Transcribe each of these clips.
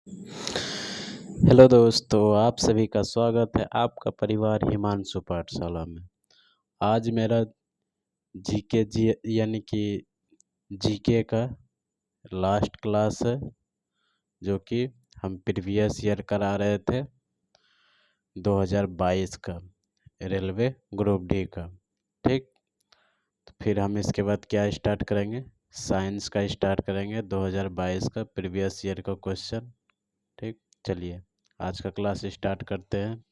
Hello दोस्तों, आप सभी का स्वागत है आपका परिवार हिमांशु पाठशाला में। आज मेरा जीके यानी कि जीके का लास्ट क्लास है, जो कि हम प्रीवियस ईयर करा रहे थे 2022 का रेलवे ग्रुप डी का। ठीक, तो फिर हम इसके बाद क्या स्टार्ट करेंगे, साइंस का स्टार्ट करेंगे 2022 का प्रीवियस ईयर का क्वेश्चन। ठीक, चलिए आज का क्लास स्टार्ट करते हैं।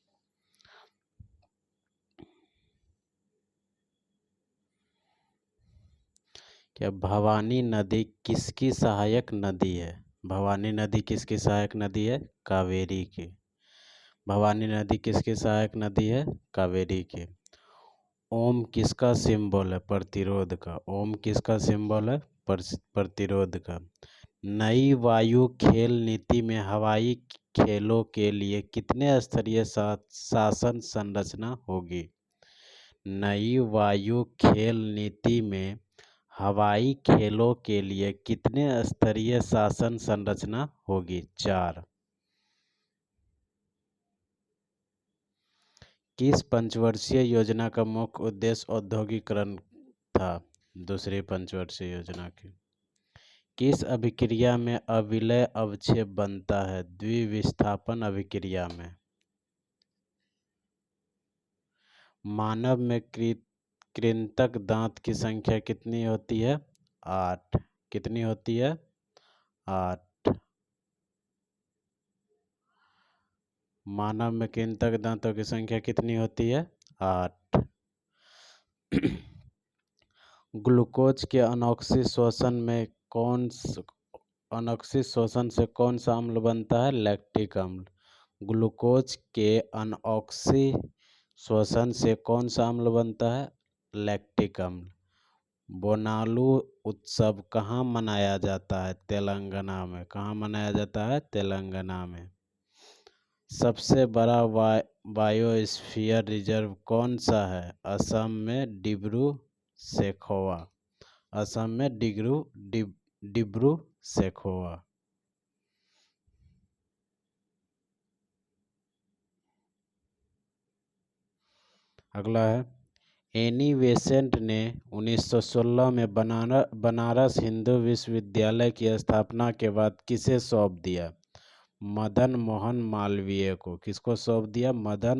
क्या भवानी नदी किसकी सहायक नदी है? भवानी नदी किसकी सहायक नदी है? कावेरी की। भवानी नदी किसकी सहायक नदी है? कावेरी की। ओम किसका सिंबल है? प्रतिरोध का। ओम किसका सिंबल है? प्रतिरोध का। नई वायु खेल नीति में हवाई खेलों के लिए कितने स्तरीय शासन संरचना होगी? नई वायु खेल नीति में हवाई खेलों के लिए कितने स्तरीय शासन संरचना होगी? 4। किस पंचवर्षीय योजना का मुख्य उद्देश्य औद्योगिकरण था? दूसरी पंचवर्षीय योजना की। किस अभिक्रिया में अविलय अवक्षेप बनता है? द्विविस्थापन अभिक्रिया में। मानव में कृंतक दांत की संख्या कितनी होती है? 8। कितनी होती है? 8। मानव में कृंतक दांतों की संख्या कितनी होती है? 8। ग्लूकोज के अनॉक्सिक शोषण से कौन सा अम्ल बनता है? लैक्टिक अम्ल। ग्लूकोज के अनऑक्सी शोषण से कौन सा अम्ल बनता है? लैक्टिक अम्ल। बोनालू उत्सव कहाँ मनाया जाता है? तेलंगाना में। कहाँ मनाया जाता है? तेलंगाना में। सबसे बड़ा बायोस्फीयर रिजर्व कौन सा है? असम में डिब्रू सैखोवा। असम में डिब्रू सैखोवा। अगला है, एनी बेसेंट ने 1916 में बनारस हिंदू विश्वविद्यालय की स्थापना के बाद किसे सौंप दिया? मदन मोहन मालवीय को। किसको सौंप दिया? मदन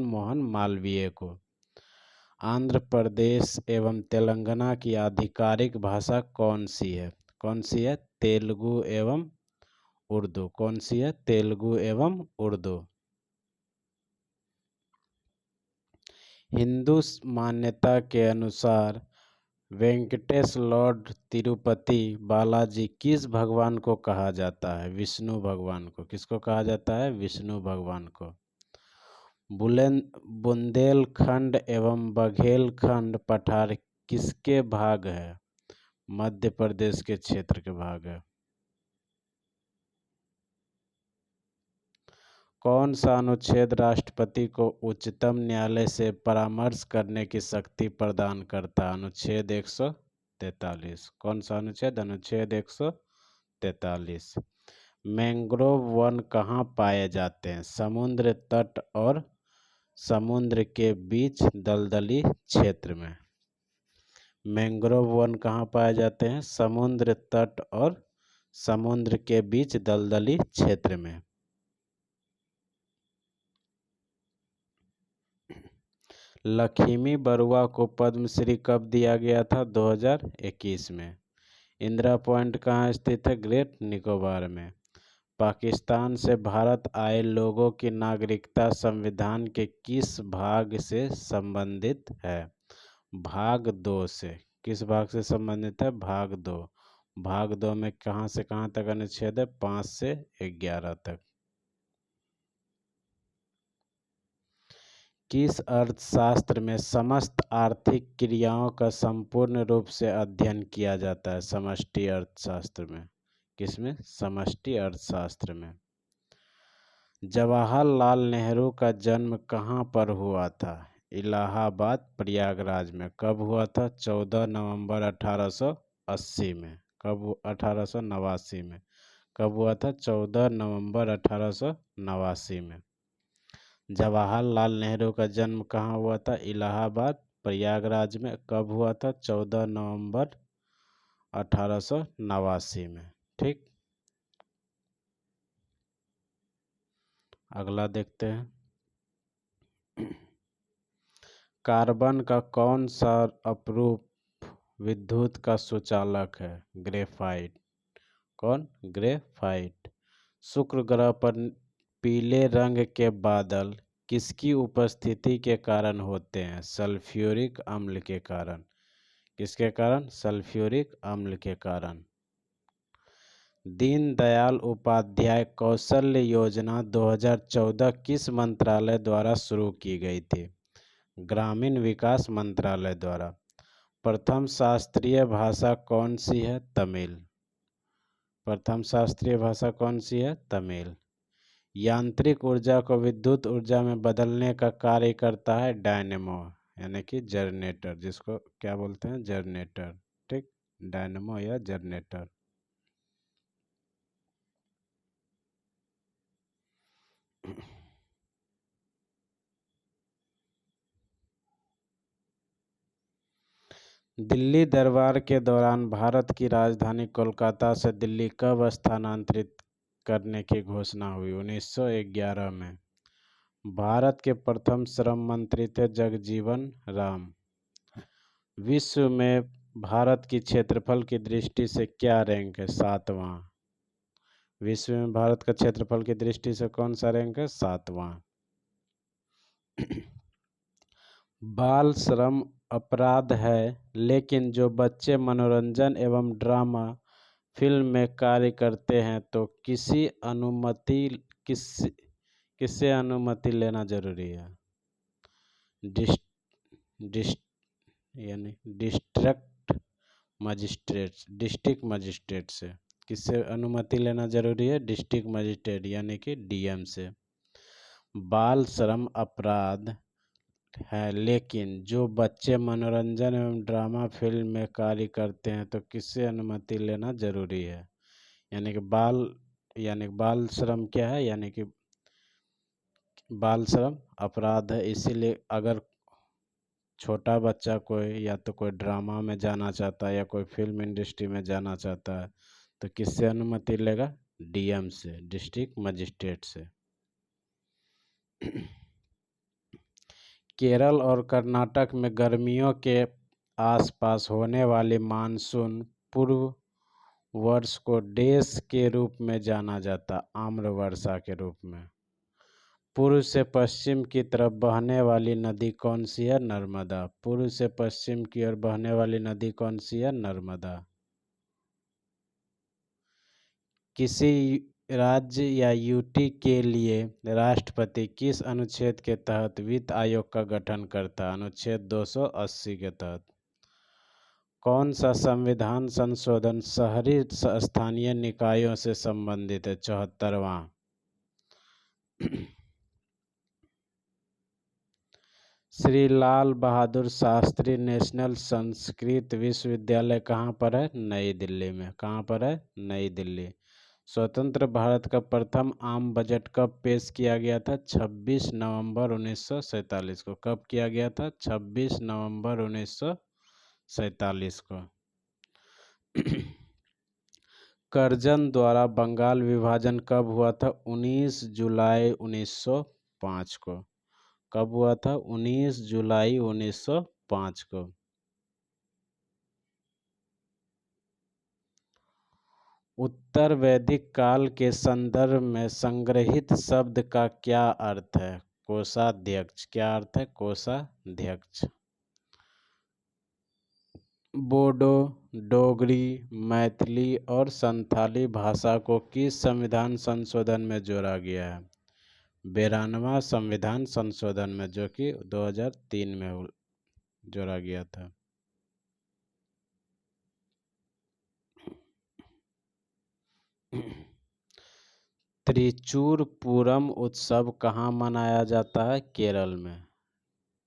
मोहन मालवीय को। आंध्र प्रदेश एवं तेलंगाना की आधिकारिक भाषा कौन सी है? कौन सी है? तेलुगु एवं उर्दू। कौन सी है? तेलुगु एवं उर्दू। हिंदू मान्यता के अनुसार वेंकटेश लॉर्ड तिरुपति बालाजी किस भगवान को कहा जाता है? विष्णु भगवान को। किसको कहा जाता है? विष्णु भगवान को। बुंदेलखंड एवं बघेलखंड पठार किसके भाग है? मध्य प्रदेश के क्षेत्र के भाग है। कौन सा अनुच्छेद राष्ट्रपति को उच्चतम न्यायालय से परामर्श करने की शक्ति प्रदान करता है? अनुच्छेद 143। कौन सा अनुच्छेद? अनुच्छेद 143। मैंग्रोव वन कहाँ पाए जाते हैं? समुद्र तट और समुद्र के बीच दलदली क्षेत्र में। मैंग्रोव वन कहाँ पाए जाते हैं? समुद्र तट और समुद्र के बीच दलदली क्षेत्र में। लक्ष्मी बरुआ को पद्मश्री कब दिया गया था? 2021 में। इंदिरा पॉइंट कहाँ स्थित है? ग्रेट निकोबार में। पाकिस्तान से भारत आए लोगों की नागरिकता संविधान के किस भाग से संबंधित है? भाग 2 से। किस भाग से संबंधित है? भाग 2। भाग 2 में कहाँ से कहाँ तक अनुच्छेद है? 5 से 11 तक। किस अर्थशास्त्र में समस्त आर्थिक क्रियाओं का संपूर्ण रूप से अध्ययन किया जाता है? समष्टि अर्थशास्त्र में। किसमें? समष्टि अर्थशास्त्र में। जवाहरलाल नेहरू का जन्म कहाँ पर हुआ था? इलाहाबाद प्रयागराज में। कब हुआ था? 14 नवंबर 1880 में। कब? 1889 में। कब हुआ था? 14 नवंबर 1889 में। जवाहरलाल नेहरू का जन्म कहाँ हुआ था? इलाहाबाद, प्रयागराज में। कब हुआ था? 14 नवंबर 1889 में। ठीक, अगला देखते हैं। कार्बन का कौन सा अपरूप विद्युत का सुचालक है? ग्रेफाइट। कौन? ग्रेफाइट। शुक्र ग्रह पर पीले रंग के बादल किसकी उपस्थिति के कारण होते हैं? सल्फ्यूरिक अम्ल के कारण। किसके कारण? सल्फ्यूरिक अम्ल के कारण। दीनदयाल उपाध्याय कौशल्य योजना 2014 किस मंत्रालय द्वारा शुरू की गई थी? ग्रामीण विकास मंत्रालय द्वारा। प्रथम शास्त्रीय भाषा कौन सी है? तमिल। प्रथम शास्त्रीय भाषा कौन सी है? तमिल। यांत्रिक ऊर्जा को विद्युत ऊर्जा में बदलने का कार्य करता है डायनेमो, यानी कि जनरेटर, जिसको क्या बोलते हैं? जनरेटर। ठीक, डायनेमो या जनरेटर। दिल्ली दरबार के दौरान भारत की राजधानी कोलकाता से दिल्ली कब स्थानांतरित करने की घोषणा हुई? 1911 में। भारत के प्रथम श्रम मंत्री थे जगजीवन राम। विश्व में भारत की क्षेत्रफल की दृष्टि से क्या रैंक है? 7वां। विश्व में भारत का क्षेत्रफल की दृष्टि से कौन सा रैंक है? 7वां। बाल श्रम अपराध है, लेकिन जो बच्चे मनोरंजन एवं ड्रामा फिल्म में कार्य करते हैं तो किस किससे अनुमति लेना जरूरी है? डिस, डिस, यानी डिस्ट्रिक्ट मजिस्ट्रेट से। किससे अनुमति लेना जरूरी है? डिस्ट्रिक्ट मजिस्ट्रेट यानी कि डीएम से। बाल श्रम अपराध है, लेकिन जो बच्चे मनोरंजन एवं ड्रामा फिल्म में कार्य करते हैं तो किससे अनुमति लेना जरूरी है? यानी कि बाल श्रम क्या है? यानी कि बाल श्रम अपराध है, इसीलिए अगर छोटा बच्चा कोई या तो कोई ड्रामा में जाना चाहता है या कोई फिल्म इंडस्ट्री में जाना चाहता है तो किससे अनुमति लेगा? डीएम से, डिस्ट्रिक्ट मजिस्ट्रेट से। केरल और कर्नाटक में गर्मियों के आसपास होने वाली मानसून पूर्व वर्ष को डेस के रूप में जाना जाता? आम्र वर्षा के रूप में। पूर्व से पश्चिम की तरफ बहने वाली नदी कौन सी है? नर्मदा। पूर्व से पश्चिम की ओर बहने वाली नदी कौन सी है? नर्मदा। किसी राज्य या यूटी के लिए राष्ट्रपति किस अनुच्छेद के तहत वित्त आयोग का गठन करता है? अनुच्छेद 280 के तहत। कौन सा संविधान संशोधन शहरी स्थानीय निकायों से संबंधित है? 74वां। श्री लाल बहादुर शास्त्री नेशनल संस्कृत विश्वविद्यालय कहाँ पर है? नई दिल्ली में। कहाँ पर है? नई दिल्ली। स्वतंत्र भारत का प्रथम आम बजट कब पेश किया गया था? 26 नवंबर 1947 को। कब किया गया था? 26 नवंबर 1947 को। कर्जन द्वारा बंगाल विभाजन कब हुआ था? 19 जुलाई 1905 को। कब हुआ था? 19 जुलाई 1905 को। उत्तर वैदिक काल के संदर्भ में संग्रहित शब्द का क्या अर्थ है? कोषाध्यक्ष। क्या अर्थ है? कोषाध्यक्ष। बोडो, डोगरी, मैथिली और संथाली भाषा को किस संविधान संशोधन में जोड़ा गया है? 92वां संविधान संशोधन में, जो कि 2003 में जोड़ा गया था। त्रिचूर पूरम उत्सव कहाँ मनाया जाता है? केरल में।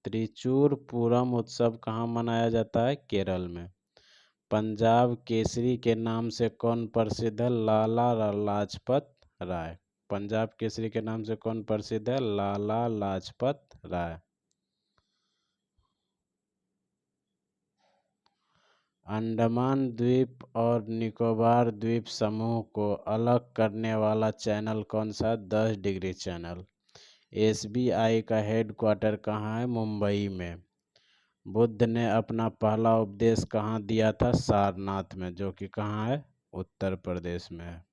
त्रिचूर पूरम उत्सव कहाँ मनाया जाता है? केरल में। पंजाब केसरी के नाम से कौन प्रसिद्ध है? लाला लाजपत राय। पंजाब केसरी के नाम से कौन प्रसिद्ध है? लाला लाजपत राय। अंडमान द्वीप और निकोबार द्वीप समूह को अलग करने वाला चैनल कौन सा? 10 डिग्री चैनल। एसबीआई का हेडक्वार्टर कहाँ है? मुंबई में। बुद्ध ने अपना पहला उपदेश कहाँ दिया था? सारनाथ में, जो कि कहाँ है? उत्तर प्रदेश में है।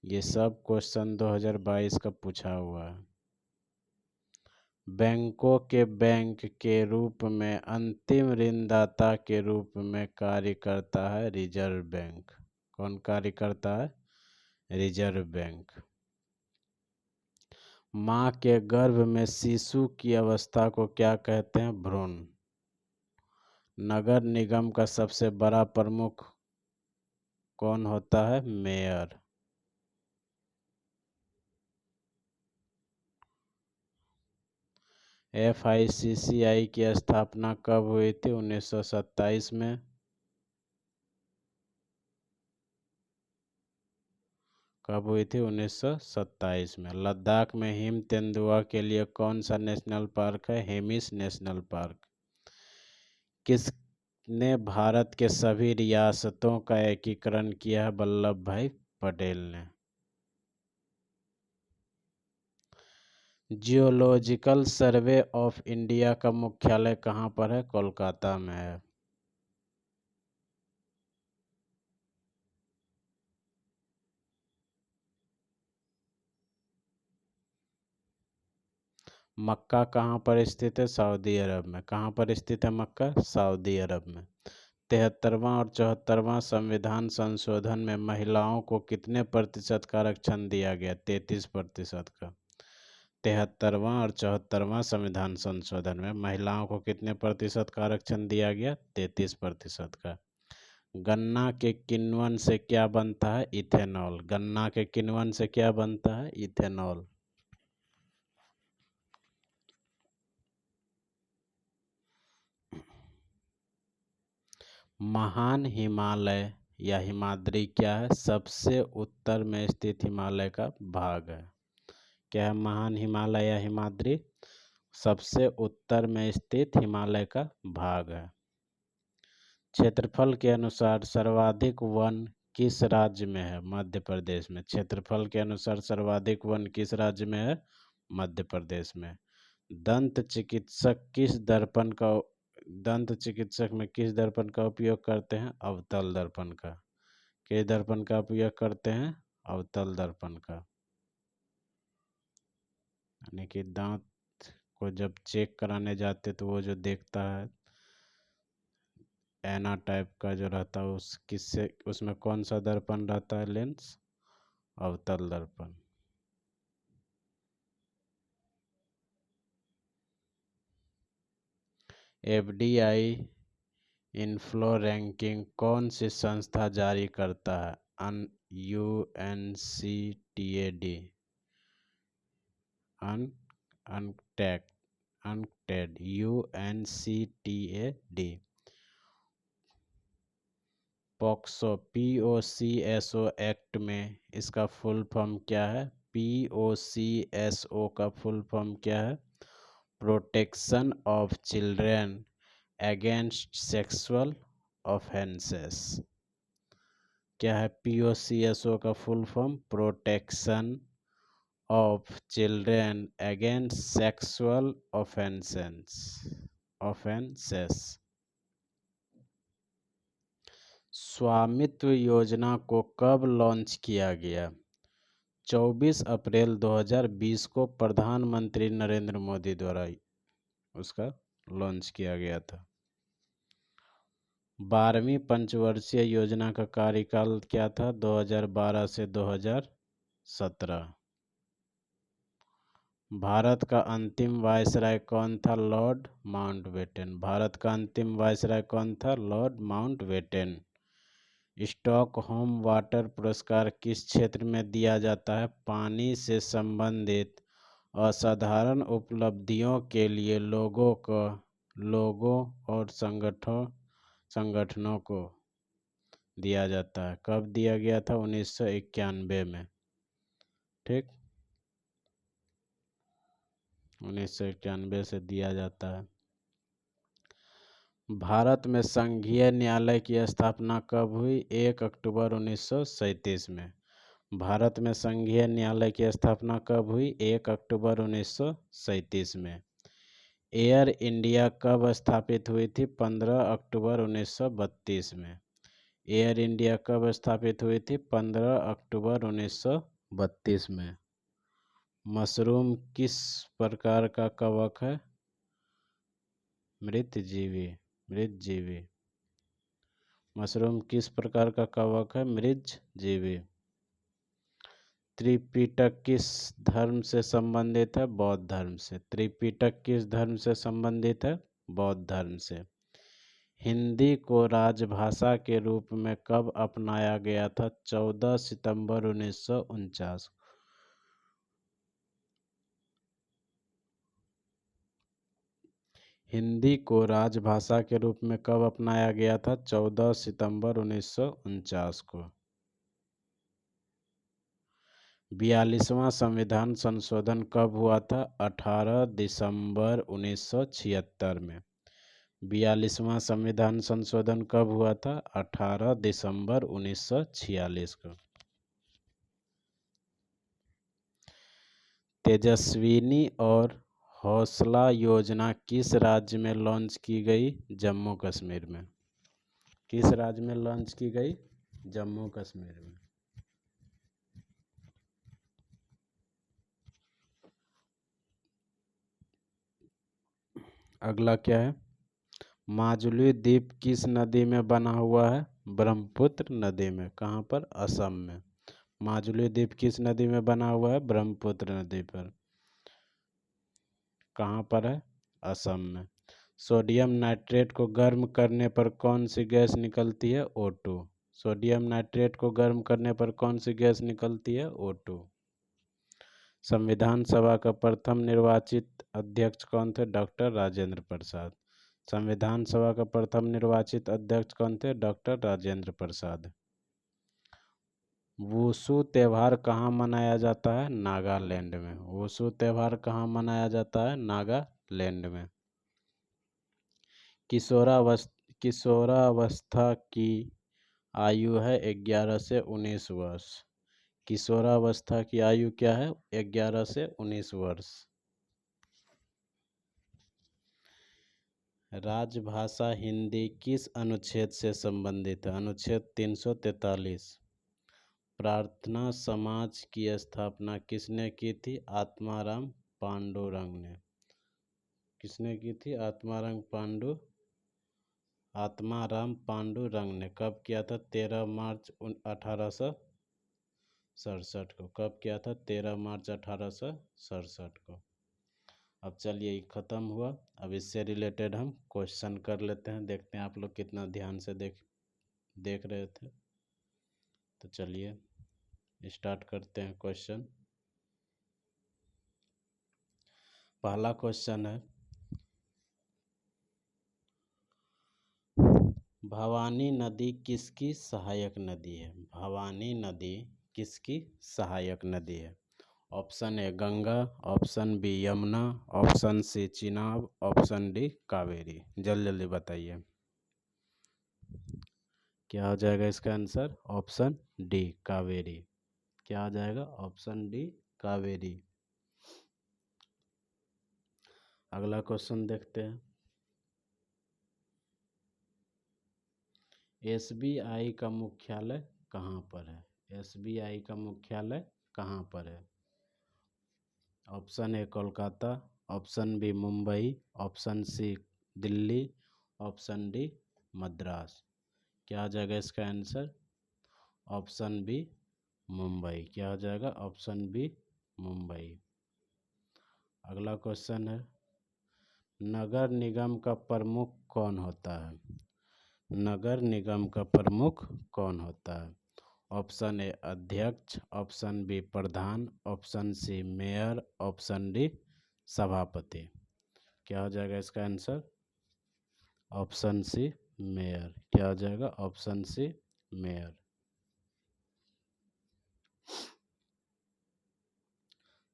ये सब क्वेश्चन 2022 का पूछा हुआ है। बैंकों के बैंक के रूप में अंतिम ऋणदाता के रूप में कार्य करता है रिजर्व बैंक। कौन कार्य करता है? Reserve bank. माँ के गर्भ में शिशु की अवस्था को क्या कहते हैं? भ्रूण। नगर निगम का सबसे बड़ा प्रमुख कौन होता है? मेयर। FICCI की स्थापना कब हुई थी? 1927 में। कब हुई थी? 1927 में। लद्दाख में हिम तेंदुआ के लिए कौन सा नेशनल पार्क है? Hemis national park. किसने भारत के सभी रियासतों का एकीकरण किया है? वल्लभ भाई पटेल ने। जियोलॉजिकल सर्वे ऑफ इंडिया का मुख्यालय कहाँ पर है? कोलकाता में है। मक्का कहाँ पर स्थित है? सऊदी अरब में। कहाँ पर स्थित है मक्का? सऊदी अरब में। 73वां और 74वां संविधान संशोधन में महिलाओं को कितने प्रतिशत का आरक्षण दिया गया? 33% का। 73वां और 74वां संविधान संशोधन में महिलाओं को कितने प्रतिशत का आरक्षण दिया गया? 33% का। गन्ना के किण्वन से क्या बनता है? इथेनॉल। गन्ना के किण्वन से क्या बनता है? इथेनॉल। महान हिमालय या हिमाद्री क्या है? सबसे उत्तर में स्थित हिमालय का भाग है। क्या है महान हिमालय या हिमाद्री? सबसे उत्तर में स्थित हिमालय का भाग है। क्षेत्रफल के अनुसार सर्वाधिक वन किस राज्य में है? मध्य प्रदेश में। क्षेत्रफल के अनुसार सर्वाधिक वन किस राज्य में है? मध्य प्रदेश में। दंत चिकित्सक में किस दर्पण का उपयोग करते हैं? अवतल दर्पण का। किस दर्पण का उपयोग करते हैं? अवतल दर्पण का। यानी कि दांत को जब चेक कराने जाते तो वो जो देखता है ऐना टाइप का जो रहता है उसमें कौन सा दर्पण रहता है? लेंस। अवतल दर्पण। FDI इनफ्लो रैंकिंग कौन सी संस्था जारी करता है? UNCTAD। अनटेड। UNCTAD। POCSO एक्ट में इसका फुल फॉर्म क्या है? POCSO का फुल फॉर्म क्या है? Protection of children against sexual offences. क्या है POCSO का full form? Protection of children against sexual offences. स्वामित्व योजना को कब लॉन्च किया गया? 24 अप्रैल 2020 को प्रधानमंत्री नरेंद्र मोदी द्वारा उसका लॉन्च किया गया था। 12वीं पंचवर्षीय योजना का कार्यकाल क्या था? 2012 से 2017। भारत का अंतिम वायसराय कौन था? Lord Mountbatten. भारत का अंतिम वायसराय कौन था? Lord Mountbatten. स्टॉकहोम वाटर पुरस्कार किस क्षेत्र में दिया जाता है? पानी से संबंधित असाधारण उपलब्धियों के लिए लोगों और संगठनों को दिया जाता है। कब दिया गया था? 1991 में। ठीक, 1991 से दिया जाता है। भारत में संघीय न्यायालय की स्थापना कब हुई? 1 अक्टूबर 1937 में। भारत में संघीय न्यायालय की स्थापना कब हुई? 1 अक्टूबर 1937 में। एयर इंडिया कब स्थापित हुई थी? 15 अक्टूबर 1932 में। एयर इंडिया कब स्थापित हुई थी? 15 अक्टूबर 1932 में। मशरूम किस प्रकार का कवक है? मृतजीवी। मृतजीवी। मशरूम किस प्रकार का कवक है? मृतजीवी। त्रिपिटक किस धर्म से संबंधित है? बौद्ध धर्म से। त्रिपिटक किस धर्म से संबंधित है? बौद्ध धर्म से। हिंदी को राजभाषा के रूप में कब अपनाया गया था? 14 सितंबर 1949। हिंदी को राजभाषा के रूप में कब अपनाया गया था? 14 सितंबर 1949 को। 42वां संविधान संशोधन कब हुआ था? 18 दिसंबर 1976 में। 42वां संविधान संशोधन कब हुआ था? 18 दिसंबर 1946 को। तेजस्विनी और हौसला योजना किस राज्य में लॉन्च की गई? जम्मू कश्मीर में। किस राज्य में लॉन्च की गई? जम्मू कश्मीर में। अगला क्या है? माजुली द्वीप किस नदी में बना हुआ है? ब्रह्मपुत्र नदी में। कहाँ पर? असम में। माजुली द्वीप किस नदी में बना हुआ है? ब्रह्मपुत्र नदी पर। कहाँ पर है? असम में। सोडियम नाइट्रेट को गर्म करने पर कौन सी गैस निकलती है? O2। सोडियम नाइट्रेट को गर्म करने पर कौन सी गैस निकलती है? O2। संविधान सभा का प्रथम निर्वाचित अध्यक्ष कौन थे? डॉक्टर राजेंद्र प्रसाद। संविधान सभा का प्रथम निर्वाचित अध्यक्ष कौन थे? डॉक्टर राजेंद्र प्रसाद। वुशु त्यौहार कहाँ मनाया जाता है? नागालैंड में। वुशु त्यौहार कहाँ मनाया जाता है? नागालैंड में। किशोरावस्था की आयु है 11 से 19 वर्ष। किशोरावस्था की आयु क्या है? 11 से 19 वर्ष। राजभाषा हिंदी किस अनुच्छेद से संबंधित है? अनुच्छेद 343। प्रार्थना समाज की स्थापना किसने की थी? आत्माराम पांडुरंग ने। किसने की थी? आत्माराम पांडुरंग ने। कब किया था? 13 मार्च 1867 को। कब किया था? 13 मार्च 1867 को। अब चलिए ये ख़त्म हुआ। अब इससे रिलेटेड हम क्वेश्चन कर लेते हैं, देखते हैं आप लोग कितना ध्यान से देख रहे थे। तो चलिए स्टार्ट करते हैं क्वेश्चन। पहला क्वेश्चन है, भवानी नदी किसकी सहायक नदी है? भवानी नदी किसकी सहायक नदी है? Option A Ganga, option B Yamuna, option C Chenab, option D Kaveri. जल्दी जल्दी बताइए क्या हो जाएगा इसका आंसर? Option D Kaveri. क्या हो जाएगा? Option D Kaveri. अगला क्वेश्चन देखते हैं। एसबीआई का मुख्यालय कहाँ पर है? एसबीआई का मुख्यालय कहाँ पर है? Option A Kolkata, option B Mumbai, option C Delhi, option D Madras. क्या हो जाएगा इसका आंसर? Option B Mumbai. क्या हो जाएगा? Option B Mumbai. अगला क्वेश्चन है, नगर निगम का प्रमुख कौन होता है? नगर निगम का प्रमुख कौन होता है? ऑप्शन ए अध्यक्ष, ऑप्शन बी प्रधान, option C mayor, option D सभापति। क्या हो जाएगा इसका आंसर? Option C mayor. क्या हो जाएगा? Option C mayor.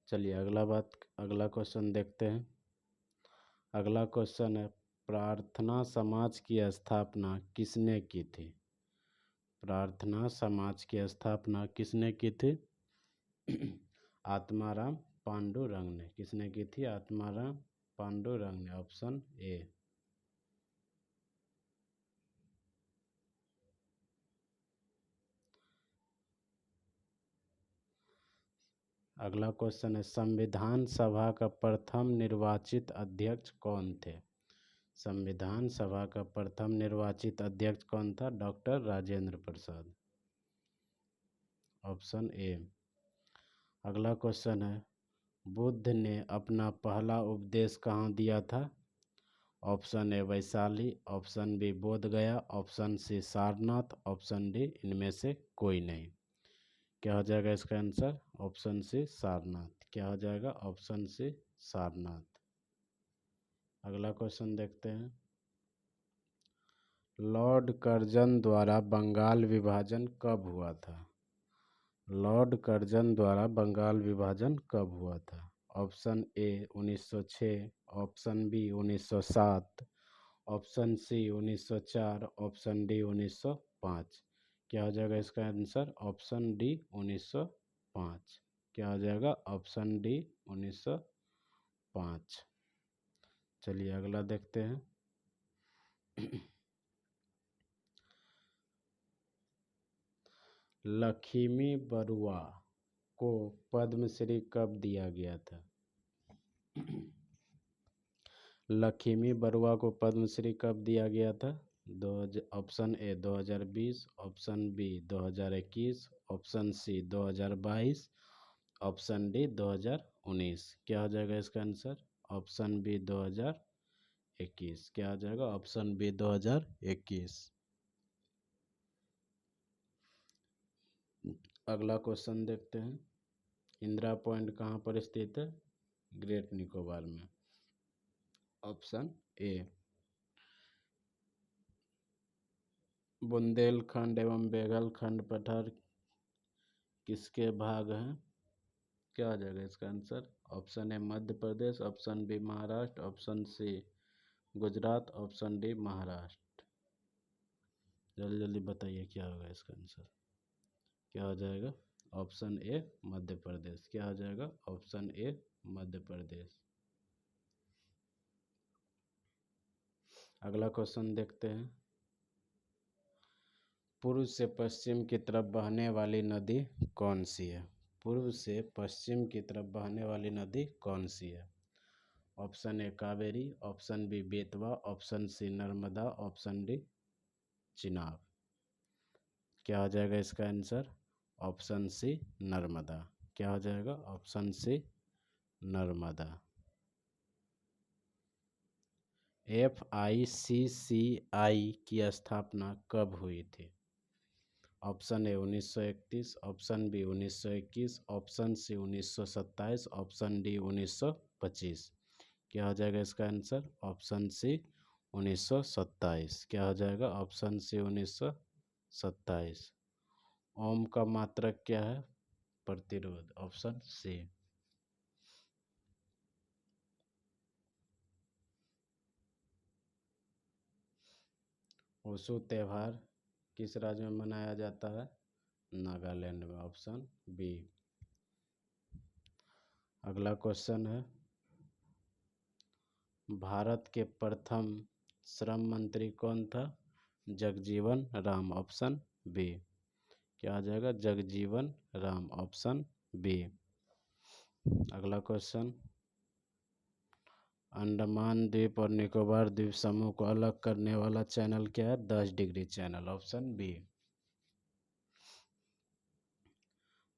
चलिए अगला क्वेश्चन देखते हैं। अगला क्वेश्चन है, प्रार्थना समाज की स्थापना किसने की थी? प्रार्थना समाज की स्थापना किसने की थी? आत्माराम पांडुरंग ने। किसने की थी? आत्माराम पांडुरंग ने। Option A. अगला क्वेश्चन है, संविधान सभा का प्रथम निर्वाचित अध्यक्ष कौन थे? संविधान सभा का प्रथम निर्वाचित अध्यक्ष कौन था? Doctor Rajendra Prasad. Option A. अगला क्वेश्चन है, बुद्ध ने अपना पहला उपदेश कहाँ दिया था? Option A Vaishali, option B Bodh Gaya, option C Sarnath, option D इनमें से कोई नहीं। क्या हो जाएगा इसका आंसर? Option C Sarnath. क्या हो जाएगा? Option C Sarnath. अगला क्वेश्चन देखते हैं, लॉर्ड कर्जन द्वारा बंगाल विभाजन कब हुआ था? लॉर्ड कर्जन द्वारा बंगाल विभाजन कब हुआ था? Option A 1906, option B 1907, option C 1904, option D 1905। क्या हो जाएगा इसका आंसर? Option D 1905। क्या हो जाएगा? Option D 1905। चलिए अगला देखते हैं। लक्ष्मी बरुआ को पद्मश्री कब दिया गया था? लक्ष्मी बरुआ को पद्मश्री कब दिया गया था? Option A 2020, option B 2021, option C 2022, option D 2019। क्या हो जाएगा इसका आंसर? Option B 2021। क्या हो जाएगा? Option B 2021। अगला क्वेश्चन देखते हैं, इंदिरा पॉइंट कहाँ पर स्थित है? ग्रेट निकोबार में। Option A. बुंदेलखंड एवं बेगलखंड पठार किसके भाग हैं? क्या आ जाएगा इसका answer? Option A Madhya Pradesh, option B Maharashtra, option C Gujarat, option D Maharashtra. जल्दी जल्दी बताइए क्या होगा इसका आंसर? क्या हो जाएगा? ऑप्शन ए मध्य प्रदेश। क्या हो जाएगा? ऑप्शन ए मध्य प्रदेश। अगला क्वेश्चन देखते हैं, पूर्व से पश्चिम की तरफ बहने वाली नदी कौन सी है? पूर्व से पश्चिम की तरफ बहने वाली नदी कौन सी है? Option A Kaveri, option B Betwa, option C Narmada, option D Chenab. क्या हो जाएगा इसका आंसर? Option C Narmada. क्या हो जाएगा? Option C Narmada. FICCI की स्थापना कब हुई थी? Option A 1931, option B 1921, option C 1927, option D 1925। क्या हो जाएगा इसका आंसर? Option C 1927। क्या हो जाएगा? Option C 1927। ओम का मात्रक क्या है? प्रतिरोध। Option C. ओशो त्यौहार किस राज्य में मनाया जाता है? नागालैंड में। Option B. अगला क्वेश्चन है, भारत के प्रथम श्रम मंत्री कौन था? जगजीवन राम। Option B. क्या आ जाएगा? जगजीवन राम। Option B. अगला क्वेश्चन, अंडमान द्वीप और निकोबार द्वीप समूह को अलग करने वाला चैनल क्या है? 10 degree channel. Option B.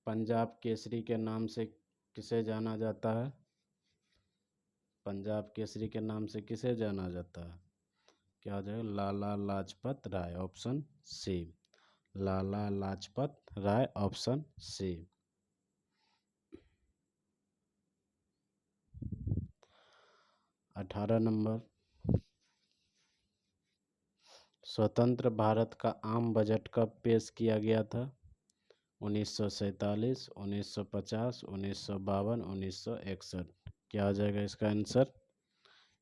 Punjab Kesari के नाम से किसे जाना जाता है? पंजाब केसरी के नाम से किसे जाना जाता है? क्या हो जाएगा? Lala Lajpat Rai. Option C. Lala Lajpat Rai. Option C. 18 number, स्वतंत्र भारत का आम बजट कब पेश किया गया था? 1947, 1950, 1952, 1961। क्या हो जाएगा इसका आंसर?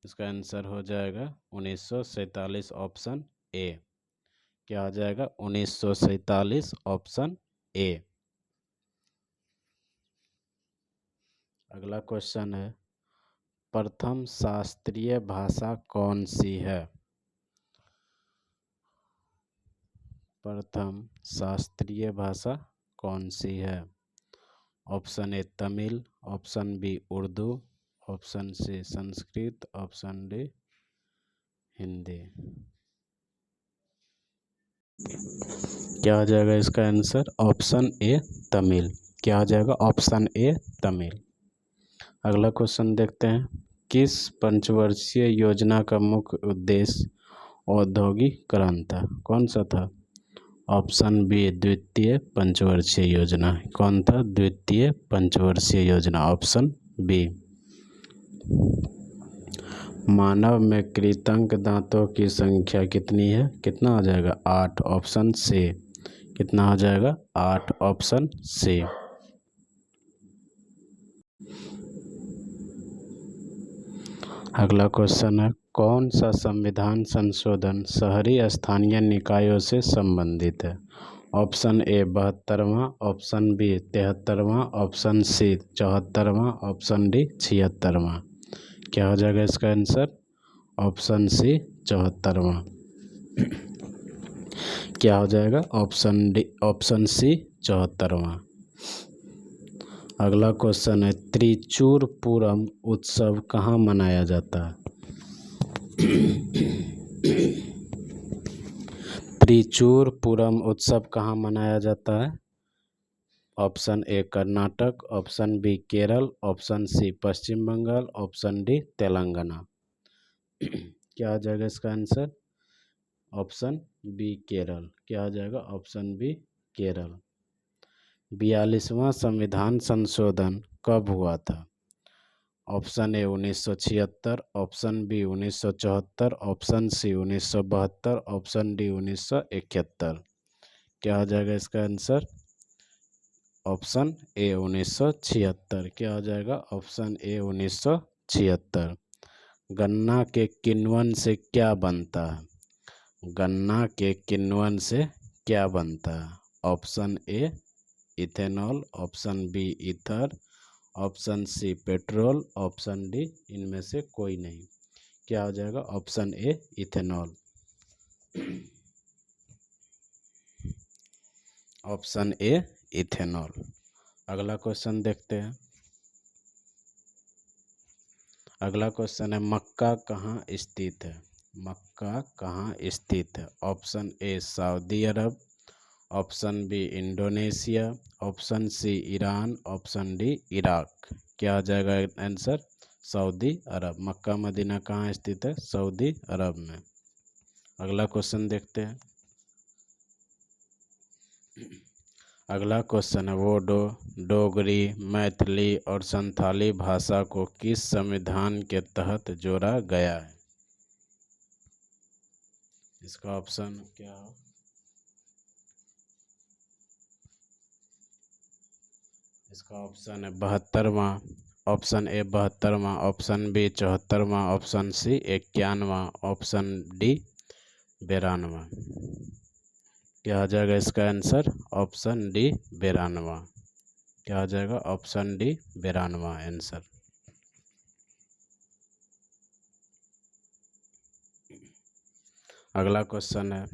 इसका आंसर हो जाएगा 1947, ऑप्शन ए। क्या हो जाएगा? 1947, ऑप्शन ए। अगला क्वेश्चन है, प्रथम शास्त्रीय भाषा कौन सी है? प्रथम शास्त्रीय भाषा कौन सी है? Option A Tamil, option B Urdu, option C Sanskrit, option D Hindi. क्या हो जाएगा इसका आंसर? Option A Tamil. क्या हो जाएगा? Option A Tamil. अगला क्वेश्चन देखते हैं, किस पंचवर्षीय योजना का मुख्य उद्देश्य औद्योगिकरण था? कौन सा था? ऑप्शन बी द्वितीय पंचवर्षीय योजना। कौन था? द्वितीय पंचवर्षीय योजना, ऑप्शन बी। मानव में कृंतक दांतों की संख्या कितनी है? कितना हो जाएगा? 8, ऑप्शन सी। कितना हो जाएगा? 8, ऑप्शन सी। अगला क्वेश्चन है, कौन सा संविधान संशोधन शहरी स्थानीय निकायों से संबंधित है? ऑप्शन ए 72वां, ऑप्शन बी 73वां, ऑप्शन सी 74वां, ऑप्शन डी 76वां। क्या हो जाएगा इसका आंसर? Option C 74वां। क्या हो जाएगा? ऑप्शन डी, ऑप्शन सी 74वां। अगला क्वेश्चन है, त्रिचूर पूरम उत्सव कहाँ मनाया जाता है? त्रिचूर पूरम उत्सव कहाँ मनाया जाता है? Option A Karnataka, option B Kerala, option C Paschim Bangal, option D Telangana. क्या हो जाएगा इसका आंसर? Option B Kerala. क्या हो जाएगा? Option B Kerala. 42वां संविधान संशोधन कब हुआ था? Option A 1976, option B 1974, option C 1972, option D 1971। क्या हो जाएगा इसका आंसर? Option A 1976। क्या हो जाएगा? Option A 1976। गन्ना के किण्वन से क्या बनता है? गन्ना के किण्वन से क्या बनता है? Option A ethanol, option B ether, option C petrol, option D इनमें से कोई नहीं। क्या हो जाएगा? Option A ethanol. Option A ethanol. अगला क्वेश्चन देखते हैं। अगला क्वेश्चन है, मक्का कहाँ स्थित है? मक्का कहाँ स्थित है? Option A Saudi Arab, option B Indonesia, option C Iran, option D Iraq. क्या हो जाएगा answer? Saudi Arab. Mecca Medina कहाँ स्थित है? सऊदी अरब में। अगला क्वेश्चन देखते हैं। अगला क्वेश्चन है, बोडो, डोगरी, मैथिली और संथाली भाषा को किस संविधान के तहत जोड़ा गया है? इसका ऑप्शन क्या हो? इसका ऑप्शन है 72वां, ऑप्शन ए 72वां, ऑप्शन बी 74वां, ऑप्शन सी 91वां, ऑप्शन डी 92वां। क्या हो जाएगा इसका आंसर? ऑप्शन डी 92वां। क्या हो जाएगा? ऑप्शन डी 92वां आंसर। अगला क्वेश्चन है,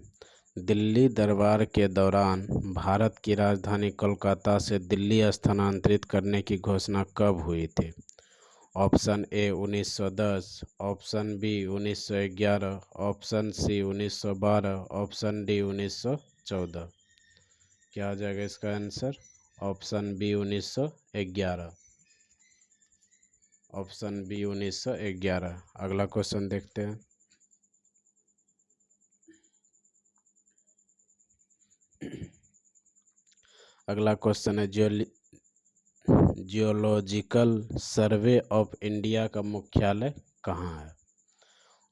दिल्ली दरबार के दौरान भारत की राजधानी कोलकाता से दिल्ली स्थानांतरित करने की घोषणा कब हुई थी? Option A 1910, option B 1911, option C 1912, option D 1914। क्या हो जाएगा इसका answer? Option B 1911। Option B 1911। अगला क्वेश्चन देखते हैं। अगला क्वेश्चन है, जियोलॉजिकल सर्वे ऑफ इंडिया का मुख्यालय कहाँ है?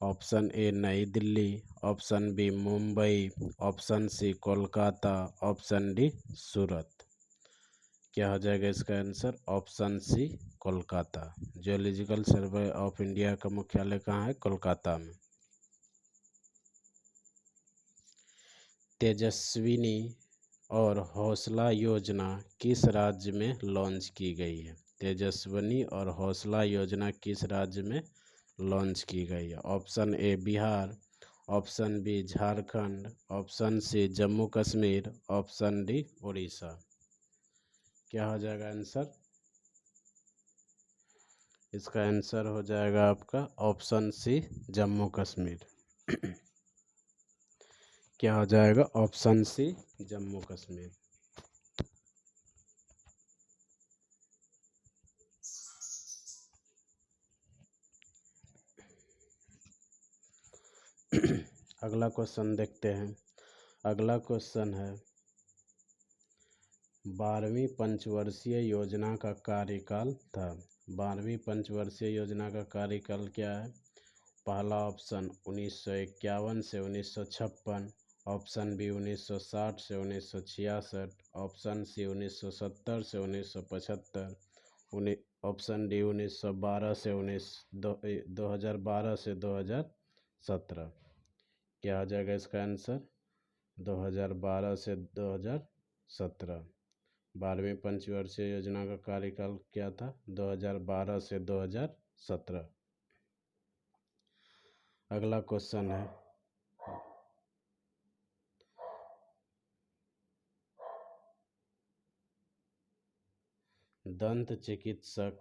Option A Nai Delhi, option B Mumbai, option C Kolkata, option D Surat. क्या हो जाएगा इसका answer? Option C Kolkata. Geological survey of India का मुख्यालय कहाँ है? कोलकाता में। तेजस्विनी और हौसला योजना किस राज्य में लॉन्च की गई है? तेजस्विनी और हौसला योजना किस राज्य में लॉन्च की गई है? Option A Bihar, option B Jharkhand, option C Jammu Kashmir, option D Orissa. क्या हो जाएगा आंसर? इसका आंसर हो जाएगा आपका ऑप्शन सी जम्मू कश्मीर। क्या हो जाएगा? Option C Jammu Kashmir. अगला क्वेश्चन देखते हैं। अगला क्वेश्चन है 12वीं पंचवर्षीय योजना का कार्यकाल था। 12वीं पंचवर्षीय योजना का कार्यकाल क्या है? पहला ऑप्शन 1951 से 1956, ऑप्शन बी 1960 से 1966, ऑप्शन सी 1970 से 1975, ऑप्शन डी 1912 से 2012 से 2017। क्या आ जाएगा इसका आंसर? 2012 से 2017। 12वीं पंचवर्षीय योजना का कार्यकाल क्या था? 2012 से 2017। अगला क्वेश्चन है दंत चिकित्सक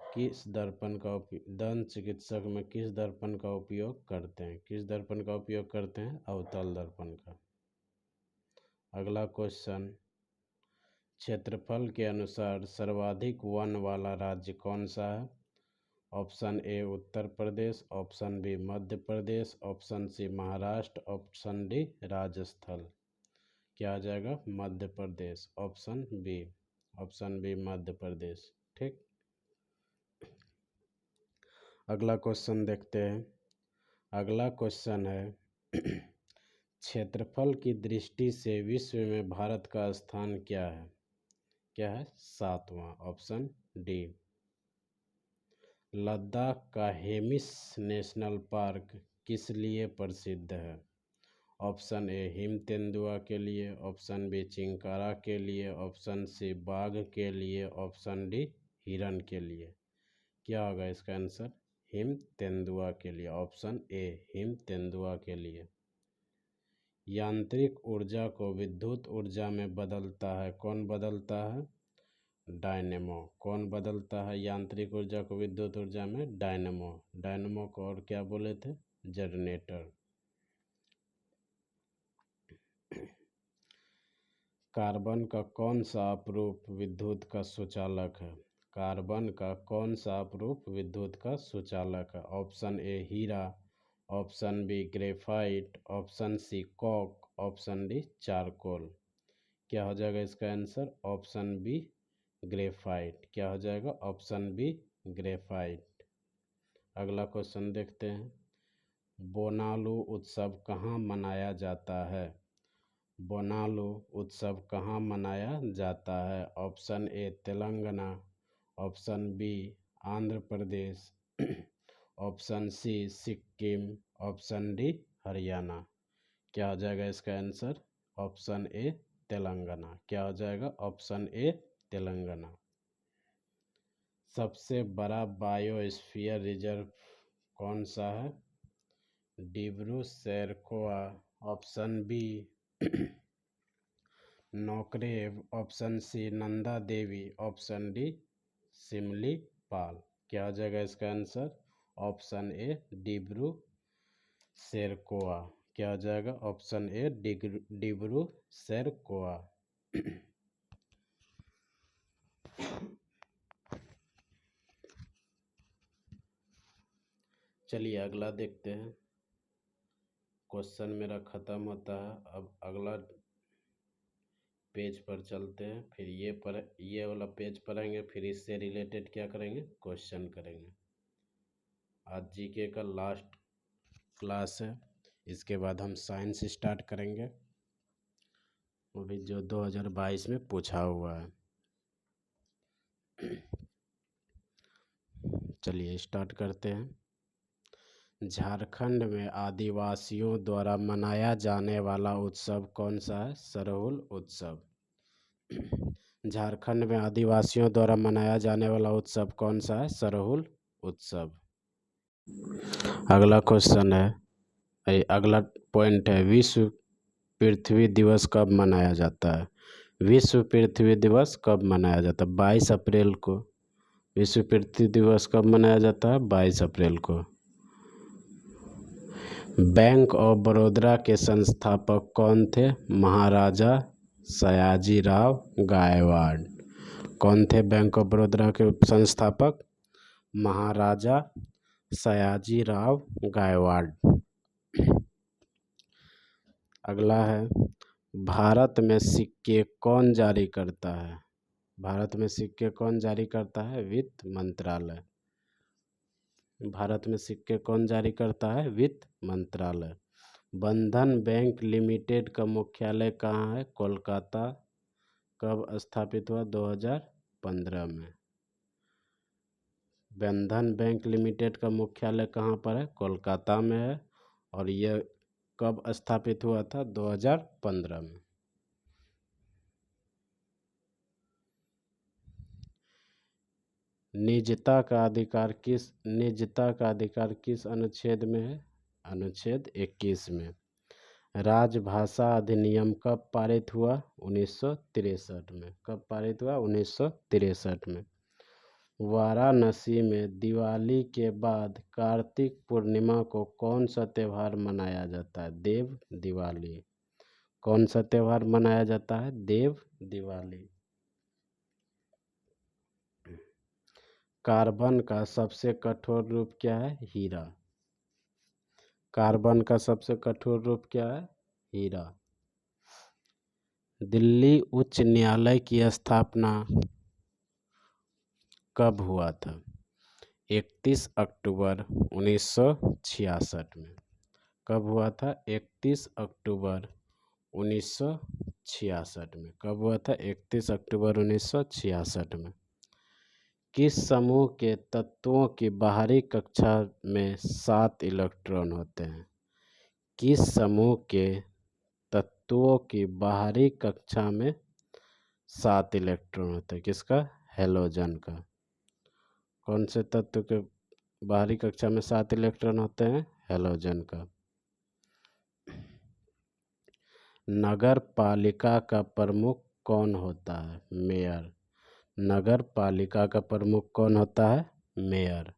में किस दर्पण का उपयोग करते हैं? किस दर्पण का उपयोग करते हैं? अवतल दर्पण का। अगला क्वेश्चन क्षेत्रफल के अनुसार सर्वाधिक वन वाला राज्य कौन सा है? Option A Uttar Pradesh, option B Madhya Pradesh, option C Maharashtra, option D Rajasthan. क्या आ जाएगा? मध्य प्रदेश। Option B Madhya Pradesh. ठीक। अगला क्वेश्चन देखते हैं। अगला क्वेश्चन है क्षेत्रफल की दृष्टि से विश्व में भारत का स्थान क्या है? क्या है? 7वां। Option D. लद्दाख का हेमिस नेशनल पार्क किस लिए प्रसिद्ध है? ऑप्शन ए हिम तेंदुआ के लिए, ऑप्शन बी चिंकारा के लिए, ऑप्शन सी बाघ के लिए, ऑप्शन डी हिरण के लिए। क्या होगा इसका आंसर? हिम तेंदुआ के लिए। ऑप्शन ए हिम तेंदुआ के लिए। यांत्रिक ऊर्जा को विद्युत ऊर्जा में बदलता है कौन बदलता है? डायनेमो। कौन बदलता है यांत्रिक ऊर्जा को विद्युत ऊर्जा में? डायनेमो। डायनेमो को और क्या बोले थे? जनरेटर। कार्बन का कौन सा अपरूप विद्युत का सुचालक है? कार्बन का कौन सा अपरूप विद्युत का सुचालक है? ऑप्शन ए हीरा, option B graphite, option C coke, option D charcoal. क्या हो जाएगा इसका आंसर? Option B graphite. क्या हो जाएगा? Option B graphite. अगला क्वेश्चन देखते हैं। बोनालू उत्सव कहाँ मनाया जाता है? बोनालू उत्सव कहाँ मनाया जाता है? Option A Telangana, option B Andhra Pradesh, option C Sikkim, option D Haryana. क्या हो जाएगा इसका आंसर? Option A Telangana. क्या हो जाएगा? Option A Telangana. सबसे बड़ा बायोस्फीयर रिजर्व कौन सा है? Dibru Saikhowa, option B Nokrek, option C Nanda Devi, option D Simlipal. क्या हो जाएगा इसका answer? Option A Dibru Saikhowa. क्या हो जाएगा? Option A Dibru Saikhowa. चलिए अगला देखते हैं। क्वेश्चन मेरा ख़त्म होता है। अब अगला पेज पर चलते हैं। फिर ये वाला पेज पढ़ेंगे, फिर इससे रिलेटेड क्या करेंगे? क्वेश्चन करेंगे। आज जीके का लास्ट क्लास है। इसके बाद हम साइंस स्टार्ट करेंगे, वो भी जो 2022 में पूछा हुआ है। चलिए स्टार्ट करते हैं। झारखंड में आदिवासियों द्वारा मनाया जाने वाला उत्सव कौन सा है? सरहुल उत्सव। झारखंड में आदिवासियों द्वारा मनाया जाने वाला उत्सव कौन सा है? सरहुल उत्सव। अगला क्वेश्चन है, अगला पॉइंट है, विश्व पृथ्वी दिवस कब मनाया जाता है? विश्व पृथ्वी दिवस कब मनाया जाता है? 22 अप्रैल को। विश्व पृथ्वी दिवस कब मनाया जाता है? 22 अप्रैल को। बैंक ऑफ बड़ौदा के संस्थापक कौन थे? महाराजा सयाजीराव गायकवाड़। कौन थे बैंक ऑफ बड़ौदा के संस्थापक? महाराजा सयाजीराव गायकवाड़। अगला है, भारत में सिक्के कौन जारी करता है? भारत में सिक्के कौन जारी करता है? वित्त मंत्रालय। भारत में सिक्के कौन जारी करता है? वित्त मंत्रालय। बंधन बैंक लिमिटेड का मुख्यालय कहाँ है? कोलकाता। कब स्थापित हुआ? 2015 में। बंधन बैंक लिमिटेड का मुख्यालय कहाँ पर है? कोलकाता में है। और यह कब स्थापित हुआ था? 2015 में। निजता का अधिकार किस अनुच्छेद में है? अनुच्छेद 21 में। राजभाषा अधिनियम कब पारित हुआ? 1963 में। कब पारित हुआ? 1963 में। वाराणसी में दिवाली के बाद कार्तिक पूर्णिमा को कौन सा त्यौहार मनाया जाता है? देव दिवाली। कौन सा त्यौहार मनाया जाता है? देव दिवाली। कार्बन का सबसे कठोर रूप क्या है? हीरा। कार्बन का सबसे कठोर रूप क्या है? हीरा। दिल्ली उच्च न्यायालय की स्थापना कब हुआ था? 31 अक्टूबर 1966 में। कब हुआ था? 31 अक्टूबर 1966 में। कब हुआ था? 31 अक्टूबर 1966 में। किस समूह के तत्वों की बाहरी कक्षा में 7 इलेक्ट्रॉन होते हैं? किस समूह के तत्वों की बाहरी कक्षा में 7 इलेक्ट्रॉन होते हैं? किसका? हैलोजन का। कौन से तत्व के बाहरी कक्षा में 7 इलेक्ट्रॉन होते हैं? हैलोजन का। नगर पालिका का प्रमुख कौन होता है? मेयर। नगर पालिका का प्रमुख कौन होता है? मेयर।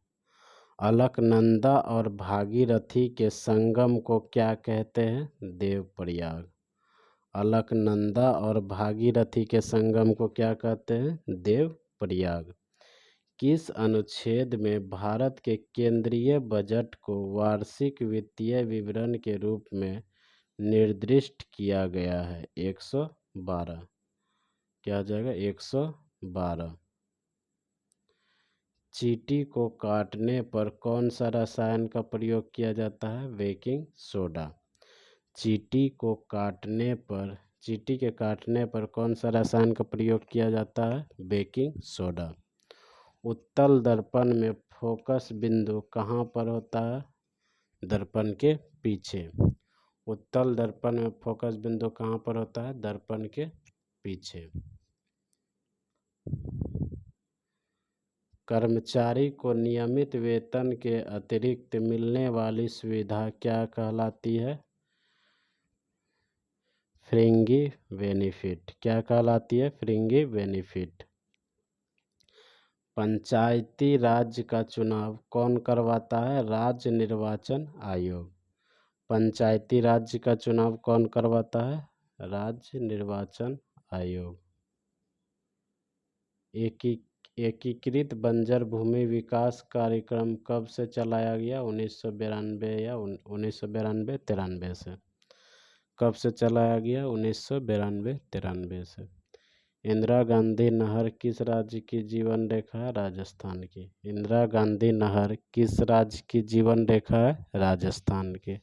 अलकनंदा और भागीरथी के संगम को क्या कहते हैं? देवप्रयाग। अलकनंदा और भागीरथी के संगम को क्या कहते हैं? देवप्रयाग। किस अनुच्छेद में भारत के केंद्रीय बजट को वार्षिक वित्तीय विवरण के रूप में निर्दिष्ट किया गया है? 112। क्या हो जाएगा? 112। चींटी को काटने पर कौन सा रसायन का प्रयोग किया जाता है? Baking soda. चींटी के काटने पर कौन सा रसायन का प्रयोग किया जाता है? Baking soda. उत्तल दर्पण में फोकस बिंदु कहाँ पर होता है? दर्पण के पीछे। उत्तल दर्पण में फोकस बिंदु कहाँ पर होता है? दर्पण के पीछे। कर्मचारी को नियमित वेतन के अतिरिक्त मिलने वाली सुविधा क्या कहलाती है? फ्रिंगी बेनिफिट। क्या कहलाती है? फ्रिंगी बेनिफिट। पंचायती राज का चुनाव कौन करवाता है? राज्य निर्वाचन आयोग। पंचायती राज का चुनाव कौन करवाता है? राज्य निर्वाचन आयोग। एकीकृत बंजर भूमि विकास कार्यक्रम कब से चलाया गया? 1992 या 1992-93 से। कब से चलाया गया? 1992-93 से। इंदिरा गांधी नहर किस राज्य की जीवन रेखा है? राजस्थान की। इंदिरा गांधी नहर किस राज्य की जीवन रेखा है? राजस्थान की।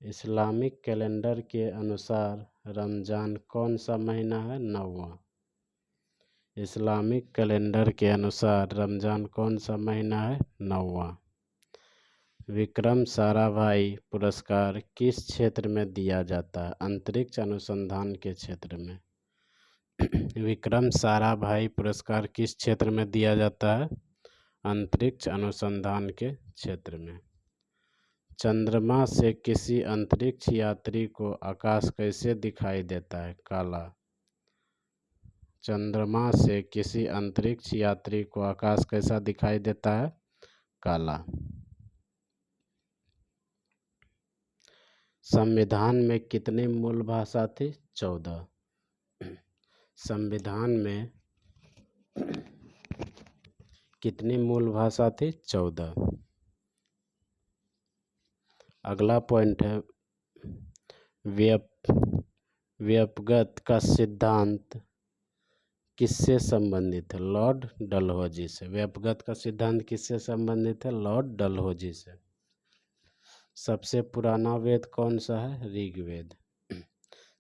इस्लामिक कैलेंडर के अनुसार रमजान कौन सा महीना है? 9वां। इस्लामिक कैलेंडर के अनुसार रमजान कौन सा महीना है? 9वां। विक्रम साराभाई पुरस्कार किस क्षेत्र में दिया जाता है? अंतरिक्ष अनुसंधान के क्षेत्र में। विक्रम साराभाई पुरस्कार किस क्षेत्र में दिया जाता है? अंतरिक्ष अनुसंधान के क्षेत्र में। चंद्रमा से किसी अंतरिक्ष यात्री को आकाश कैसे दिखाई देता है? काला। चंद्रमा से किसी अंतरिक्ष यात्री को आकाश कैसा दिखाई देता है? काला। संविधान में कितनी मूल भाषा थी? 14। संविधान में कितनी मूल भाषा थी? 14। अगला पॉइंट है व्युत्पत्ति का सिद्धांत किससे संबंधित है? लॉर्ड डलहौजी से। व्युत्पत्ति का सिद्धांत किससे संबंधित है? लॉर्ड डलहौजी से। सबसे पुराना वेद कौन सा है? ऋग्वेद।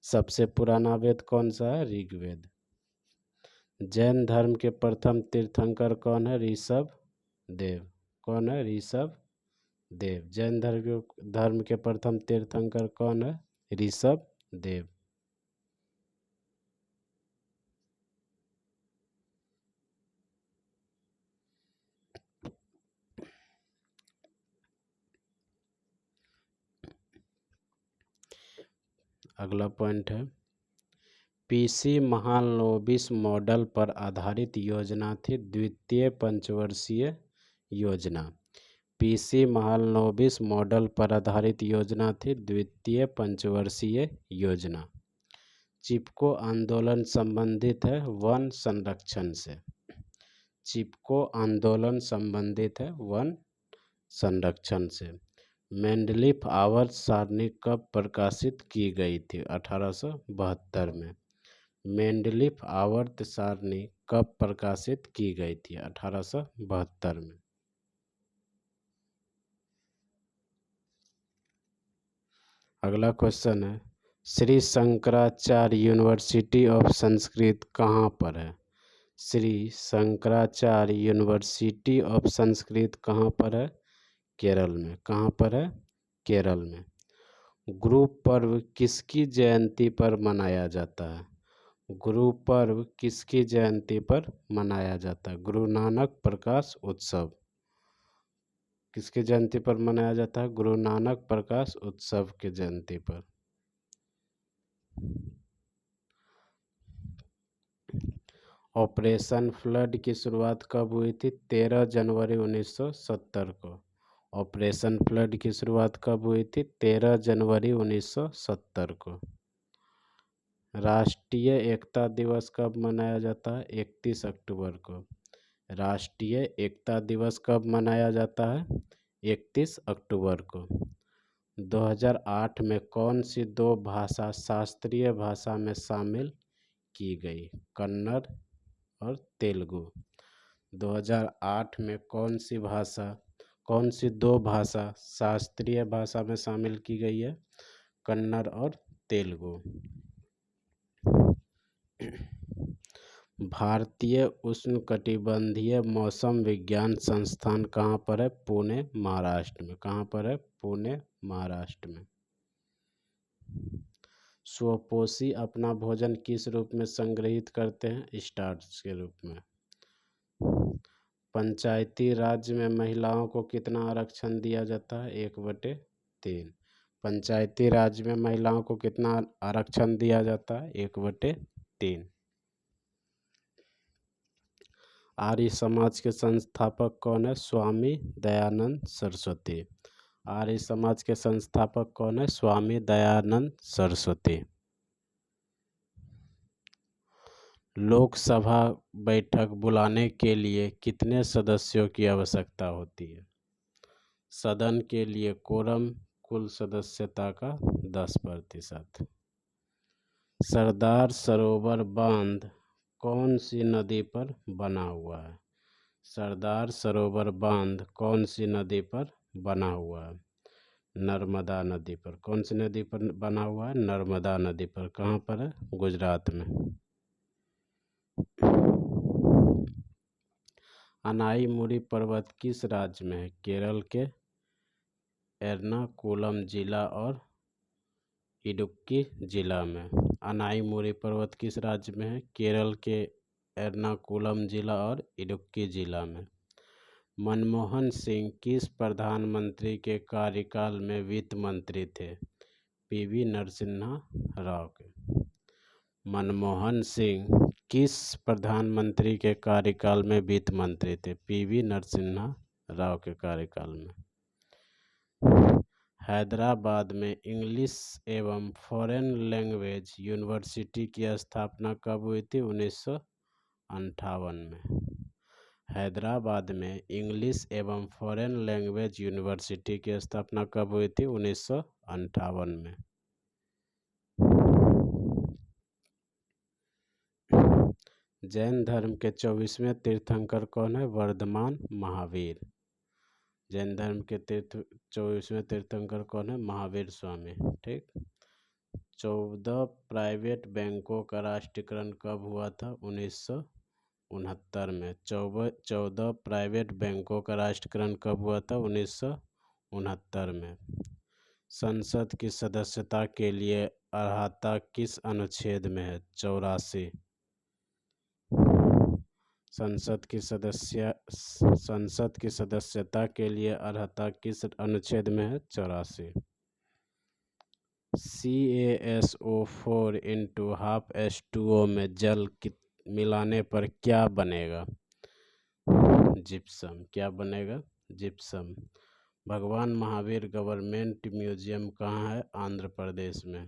सबसे पुराना वेद कौन सा है? ऋग्वेद। जैन धर्म के प्रथम तीर्थंकर कौन है? ऋषभ देव। कौन है? ऋषभ देव। जैन धर्म के प्रथम तीर्थंकर कौन है? ऋषभ देव। अगला पॉइंट है पीसी महालनोबिस मॉडल पर आधारित योजना थी द्वितीय पंचवर्षीय योजना। पीसी महालनोबिस मॉडल पर आधारित योजना थी द्वितीय पंचवर्षीय योजना। चिपको आंदोलन संबंधित है वन संरक्षण से। चिपको आंदोलन संबंधित है वन संरक्षण से। मेंडलीफ आवर्त सारणी कब प्रकाशित की गई थी? 1872 में। मेंडलीफ आवर्त सारणी कब प्रकाशित की गई थी? 1872 में। अगला क्वेश्चन है श्री शंकराचार्य यूनिवर्सिटी ऑफ संस्कृत कहाँ पर है? श्री शंकराचार्य यूनिवर्सिटी ऑफ संस्कृत कहाँ पर है? केरल में। कहाँ पर है? केरल में। गुरु पर्व किसकी जयंती पर मनाया जाता है? गुरु पर्व किसकी जयंती पर मनाया जाता है? गुरु नानक प्रकाश उत्सव। किसकी जयंती पर मनाया जाता है? गुरु नानक प्रकाश उत्सव की जयंती पर। ऑपरेशन फ्लड की शुरुआत कब हुई थी? 13 जनवरी 1970 को। ऑपरेशन फ्लड की शुरुआत कब हुई थी? 13 जनवरी 1970 को। राष्ट्रीय एकता दिवस कब मनाया जाता है? 31 अक्टूबर को। राष्ट्रीय एकता दिवस कब मनाया जाता है? 31 अक्टूबर को। 2008 में कौन सी दो भाषा शास्त्रीय भाषा में शामिल की गई? कन्नड़ और तेलुगु। 2008 में कौन सी दो भाषा शास्त्रीय भाषा में शामिल की गई है? कन्नड़ और तेलुगु। भारतीय उष्णकटिबंधीय मौसम विज्ञान संस्थान कहाँ पर है? पुणे, महाराष्ट्र में। कहाँ पर है? पुणे, महाराष्ट्र में। स्वपोषी अपना भोजन किस रूप में संग्रहित करते हैं? स्टार्च के रूप में। पंचायती राज में महिलाओं को कितना आरक्षण दिया जाता है? 1/3। पंचायती राज में महिलाओं को कितना आरक्षण दिया जाता है? 1/3। आर्य समाज के संस्थापक कौन है? स्वामी दयानंद सरस्वती। आर्य समाज के संस्थापक कौन है? स्वामी दयानंद सरस्वती। लोकसभा बैठक बुलाने के लिए कितने सदस्यों की आवश्यकता होती है? सदन के लिए कोरम कुल सदस्यता का 10%। सरदार सरोवर बांध कौन सी नदी पर बना हुआ है? सरदार सरोवर बांध कौन सी नदी पर बना हुआ है? नर्मदा नदी पर। कौन सी नदी पर बना हुआ है? नर्मदा नदी पर। कहाँ पर है? गुजरात में। अनाईमुरी पर्वत किस राज्य में है? केरल के एर्नाकुलम जिला और इडुक्की जिला में। अनाईमुरी पर्वत किस राज्य में है? केरल के एर्नाकुलम जिला और इडुक्की जिला में। मनमोहन सिंह किस प्रधानमंत्री के कार्यकाल में वित्त मंत्री थे? पीवी नरसिम्हा राव के। मनमोहन सिंह किस प्रधानमंत्री के कार्यकाल में वित्त मंत्री थे? पीवी नरसिम्हा राव के कार्यकाल में। हैदराबाद में इंग्लिश एवं फॉरेन लैंग्वेज यूनिवर्सिटी की स्थापना कब हुई थी? 1958 में। हैदराबाद में इंग्लिश एवं फॉरेन लैंग्वेज यूनिवर्सिटी की स्थापना कब हुई थी? 1958 में। जैन धर्म के 24वें तीर्थंकर कौन है? वर्धमान महावीर। जैन धर्म के 24वें तीर्थंकर कौन है? महावीर स्वामी। ठीक। 14 प्राइवेट बैंकों का राष्ट्रीयकरण कब हुआ था? 1969 में। 14 प्राइवेट बैंकों का राष्ट्रीयकरण कब हुआ था? 1969 में। संसद की सदस्यता के लिए अर्हता किस अनुच्छेद में है? 84। संसद की सदस्यता के लिए अर्हता किस अनुच्छेद में है? 84। CaSO4 इंटू हाफ H2O में जल मिलाने पर क्या बनेगा? जिप्सम। क्या बनेगा? जिप्सम। भगवान महावीर गवर्नमेंट म्यूजियम कहाँ है? आंध्र प्रदेश में।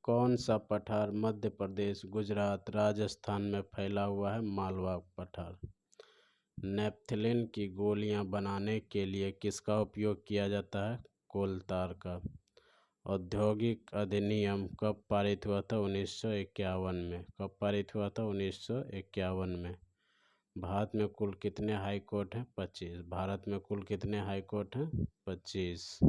कौन सा पठार मध्य प्रदेश, गुजरात, राजस्थान में फैला हुआ है? मालवा पठार। नेपथलीन की गोलियां बनाने के लिए किसका उपयोग किया जाता है? कोलतार का। औद्योगिक अधिनियम कब पारित हुआ था? 1951 में। कब पारित हुआ था? 1951 में। भारत में कुल कितने हाई कोर्ट हैं? 25। भारत में कुल कितने हाई कोर्ट हैं? 25।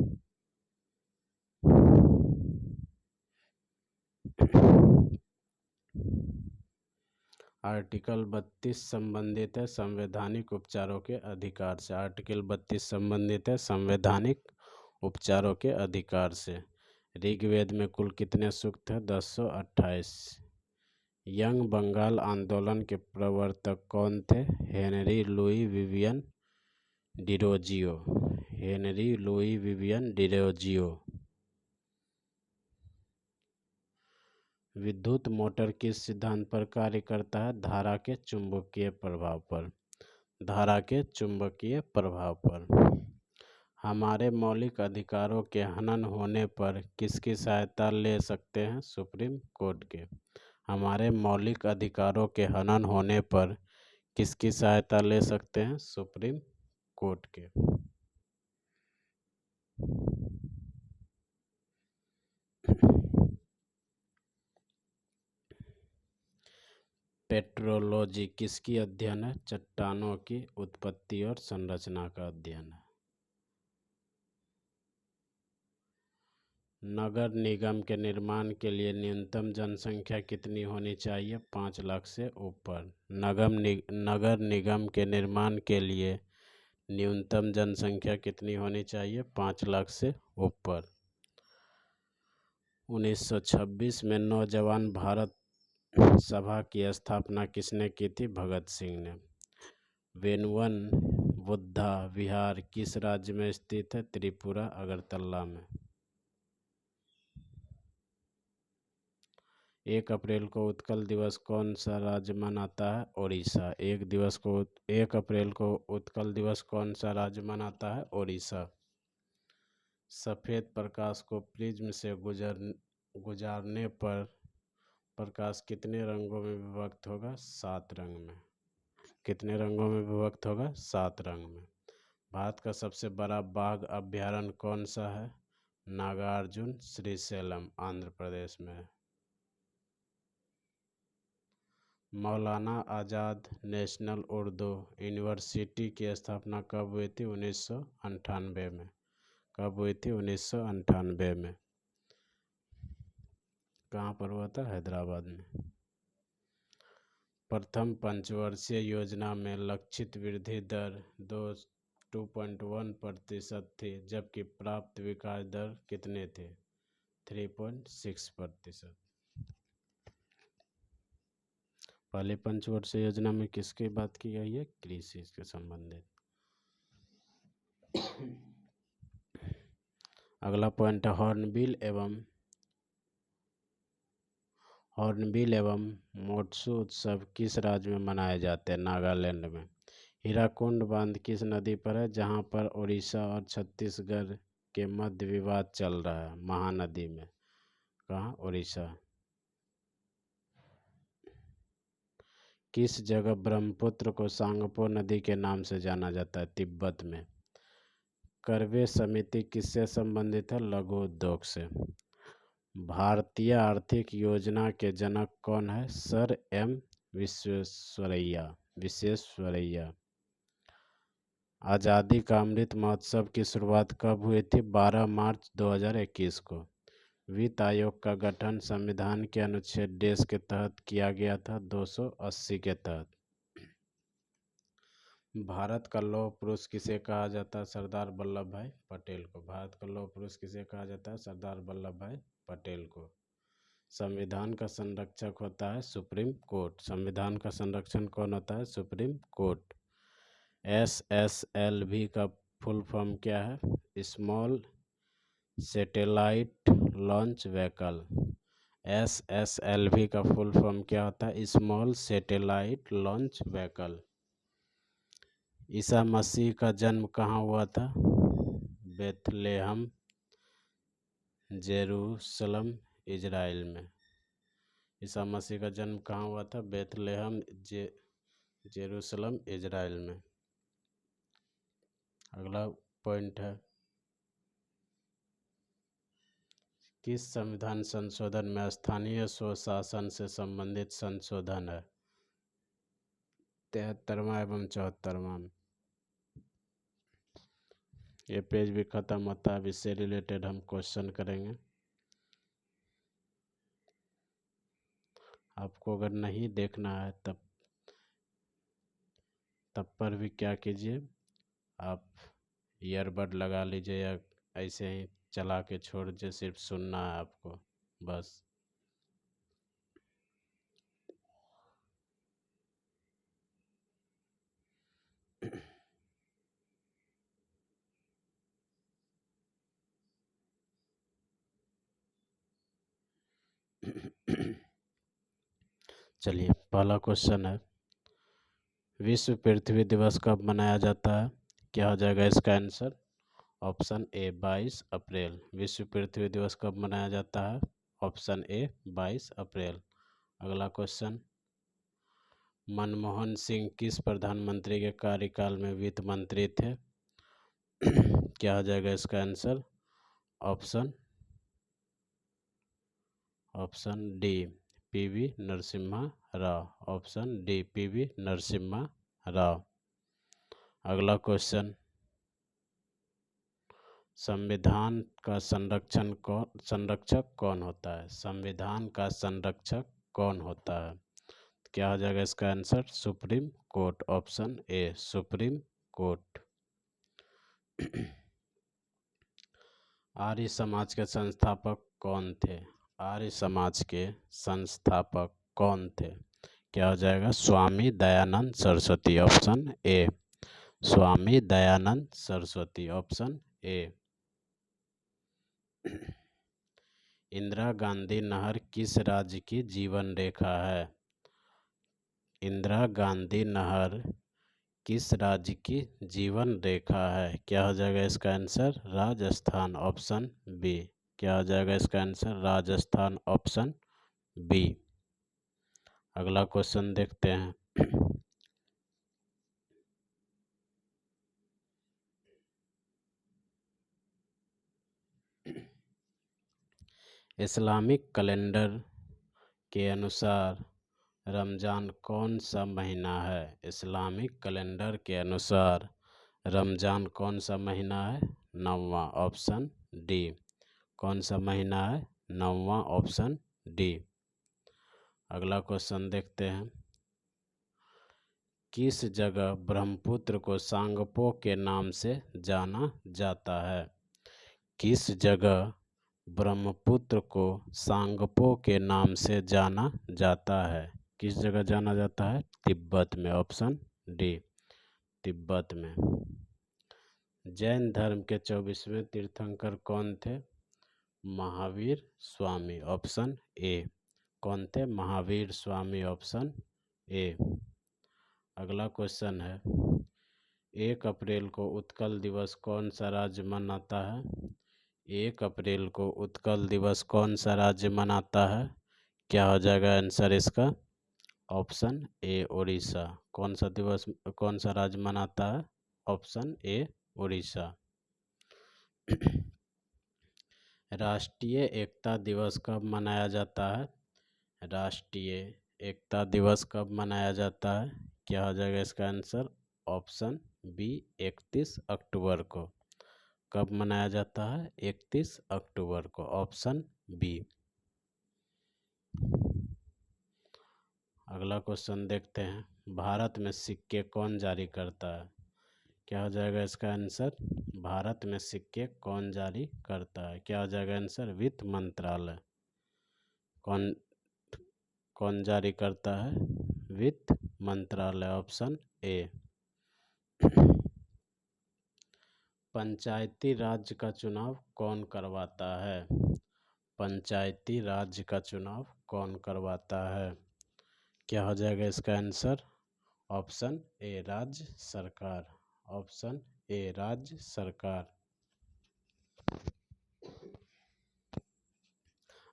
आर्टिकल 32 संबंधित है संवैधानिक उपचारों के अधिकार से। आर्टिकल 32 संबंधित है संवैधानिक उपचारों के अधिकार से। ऋग्वेद में कुल कितने सूक्त हैं? 1028। यंग बंगाल आंदोलन के प्रवर्तक कौन थे? Henry Louis Vivian Derozio. Henry Louis Vivian Derozio. विद्युत मोटर किस सिद्धांत पर कार्य करता है? धारा के चुंबकीय प्रभाव पर। धारा के चुंबकीय प्रभाव पर। हमारे मौलिक अधिकारों के हनन होने पर किसकी सहायता ले सकते हैं? सुप्रीम कोर्ट के। हमारे मौलिक अधिकारों के हनन होने पर किसकी सहायता ले सकते हैं? सुप्रीम कोर्ट के। पेट्रोलॉजी किसकी अध्ययन है? चट्टानों की उत्पत्ति और संरचना का अध्ययन है। नगर निगम के निर्माण के लिए न्यूनतम जनसंख्या कितनी होनी चाहिए? 5 लाख से ऊपर। नगर निगम के निर्माण के लिए न्यूनतम जनसंख्या कितनी होनी चाहिए? 5 लाख से ऊपर। 1926 में नौजवान भारत सभा की स्थापना किसने की थी? भगत सिंह ने। वेनुवन बुद्धा विहार किस राज्य में स्थित है? त्रिपुरा, अगरतला में। 1 अप्रैल को उत्कल दिवस कौन सा राज्य मनाता है? ओडिशा। 1 अप्रैल को उत्कल दिवस कौन सा राज्य मनाता है? ओडिशा। सफ़ेद प्रकाश को प्रिज्म से गुजारने पर प्रकाश कितने रंगों में विभक्त होगा? 7 रंग में। कितने रंगों में विभक्त होगा? 7 रंग में। भारत का सबसे बड़ा बाघ अभयारण्य कौन सा है? नागार्जुन श्रीशैलम, आंध्र प्रदेश में है। मौलाना आज़ाद नेशनल उर्दू यूनिवर्सिटी की स्थापना कब हुई थी? 1998 में। कब हुई थी? 1998 में। कहाँ पर हुआ था? हैदराबाद में। प्रथम पंचवर्षीय योजना में लक्षित वृद्धि दर 2.1% थी, जबकि प्राप्त विकास दर कितने थे? 3.6%। पहले पंचवर्षीय योजना में किसकी बात की गई है? कृषि से संबंधित। अगला पॉइंट है हॉर्नबिल एवं मोट्सू उत्सव किस राज्य में मनाए जाते हैं? नागालैंड में। हीराकुंड बांध किस नदी पर है, जहां पर उड़ीसा और छत्तीसगढ़ के मध्य विवाद चल रहा है? महानदी में। कहाँ? उड़ीसा। किस जगह ब्रह्मपुत्र को सांगपो नदी के नाम से जाना जाता है? तिब्बत में। करवे समिति किससे संबंधित है? लघु उद्योग से। भारतीय आर्थिक योजना के जनक कौन है? Sir M Visvesvaraya. आज़ादी का अमृत महोत्सव की शुरुआत कब हुई थी? 12 मार्च 2021 को। वित्त आयोग का गठन संविधान के अनुच्छेद डेस के तहत किया गया था? 280 के तहत। भारत का लौह पुरुष किसे कहा जाता है? सरदार वल्लभ भाई पटेल को। भारत का लौह पुरुष किसे कहा जाता है? सरदार वल्लभ भाई पटेल को। संविधान का संरक्षक होता है सुप्रीम कोर्ट। संविधान का संरक्षण कौन होता है? Supreme court. SSLV का फुल फॉर्म क्या है? Small satellite launch vehicle. SSLV का फुल फॉर्म क्या होता है? Small satellite launch vehicle. Isa Masih का जन्म कहाँ हुआ था? बेथलेहम, जेरूसलम, इजराइल में। ईसा मसीह का जन्म कहाँ हुआ था? बेथलेहम, जेरूसलम, इजराइल में। अगला पॉइंट है, किस संविधान संशोधन में स्थानीय स्वशासन से संबंधित संशोधन है? 73वां एवं 74वां। ये पेज भी खत्म होता है। इससे रिलेटेड हम क्वेश्चन करेंगे। आपको अगर नहीं देखना है तब पर भी क्या कीजिए, आप ईयरबड लगा लीजिए या ऐसे ही चला के छोड़ दीजिए, सिर्फ सुनना है आपको बस। चलिए, पहला क्वेश्चन है, विश्व पृथ्वी दिवस कब मनाया जाता है? क्या हो जाएगा इसका आंसर? ऑप्शन ए 22 अप्रैल। विश्व पृथ्वी दिवस कब मनाया जाता है? ऑप्शन ए 22 अप्रैल। अगला क्वेश्चन, मनमोहन सिंह किस प्रधानमंत्री के कार्यकाल में वित्त मंत्री थे? क्या हो जाएगा इसका answer? Option D PV Narasimha Rao. Option D PV Narasimha Rao. अगला क्वेश्चन, संविधान का संरक्षक कौन होता है? संविधान का संरक्षक कौन होता है? क्या हो जाएगा इसका answer? Supreme court. Option A supreme court. Arya Samaj के संस्थापक कौन थे? आर्य समाज के संस्थापक कौन थे? क्या हो जाएगा? Swami Dayanand Saraswati. Option A Swami Dayanand Saraswati. Option A. Indira Gandhi नहर किस राज्य की जीवन रेखा है? इंदिरा गांधी नहर किस राज्य की जीवन रेखा है? क्या हो जाएगा इसका आंसर? राजस्थान। Option B. क्या हो जाएगा इसका आंसर? राजस्थान। Option B. अगला क्वेश्चन देखते हैं। इस्लामिक कैलेंडर के अनुसार रमज़ान कौन सा महीना है? इस्लामिक कैलेंडर के अनुसार रमज़ान कौन सा महीना है? 9वां, ऑप्शन डी। कौन सा महीना है? 9वां, ऑप्शन डी। अगला क्वेश्चन देखते हैं। किस जगह ब्रह्मपुत्र को सांगपो के नाम से जाना जाता है? किस जगह ब्रह्मपुत्र को सांगपो के नाम से जाना जाता है? किस जगह जाना जाता है? तिब्बत में, ऑप्शन डी, तिब्बत में। जैन धर्म के 24वें तीर्थंकर कौन थे? Mahavir Swami, option A. कौन थे? Mahavir Swami, option A. अगला क्वेश्चन है। 1 अप्रैल को उत्कल दिवस कौन सा राज्य मनाता है? 1 अप्रैल को उत्कल दिवस कौन सा राज्य मनाता है? क्या हो जाएगा आंसर इसका? Option A, Orissa. कौन सा दिवस, कौन सा राज्य मनाता है? ऑप्शन ए, उड़ीसा। राष्ट्रीय एकता दिवस कब मनाया जाता है? राष्ट्रीय एकता दिवस कब मनाया जाता है? क्या हो जाएगा इसका आंसर? ऑप्शन बी, 31 अक्टूबर को। कब मनाया जाता है? 31 अक्टूबर को, ऑप्शन बी। अगला क्वेश्चन देखते हैं। भारत में सिक्के कौन जारी करता है? क्या हो जाएगा इसका आंसर? भारत में सिक्के कौन जारी करता है? क्या हो जाएगा आंसर? वित्त मंत्रालय। कौन कौन जारी करता है? वित्त मंत्रालय, ऑप्शन ए। पंचायती राज्य का चुनाव कौन करवाता है? पंचायती राज्य का चुनाव कौन करवाता है? क्या हो जाएगा इसका आंसर? ऑप्शन ए, राज्य सरकार। ऑप्शन ए, राज्य सरकार।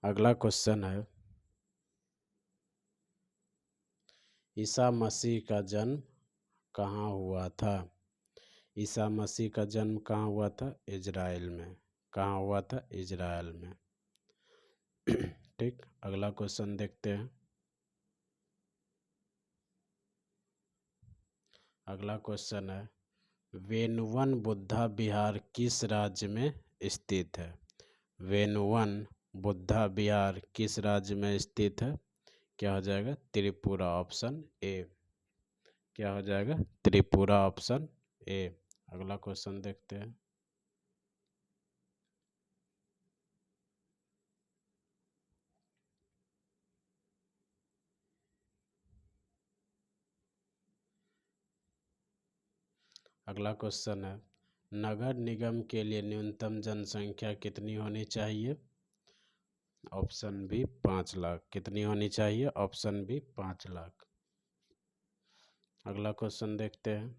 अगला क्वेश्चन है। ईसा मसीह का जन्म कहाँ हुआ था? ईसा मसीह का जन्म कहाँ हुआ था? इजराइल में। कहाँ हुआ था? इजराइल में। ठीक, अगला क्वेश्चन देखते हैं। अगला क्वेश्चन है। वेनुवन बुद्धा विहार किस राज्य में स्थित है? वेनुवन बुद्धा विहार किस राज्य में स्थित है? क्या हो जाएगा? Tripura, option A. क्या हो जाएगा? Tripura, option A. अगला क्वेश्चन देखते हैं। अगला क्वेश्चन है। नगर निगम के लिए न्यूनतम जनसंख्या कितनी होनी चाहिए? Option B, 5 lakh. कितनी होनी चाहिए? Option B, 5 lakh. अगला क्वेश्चन देखते हैं।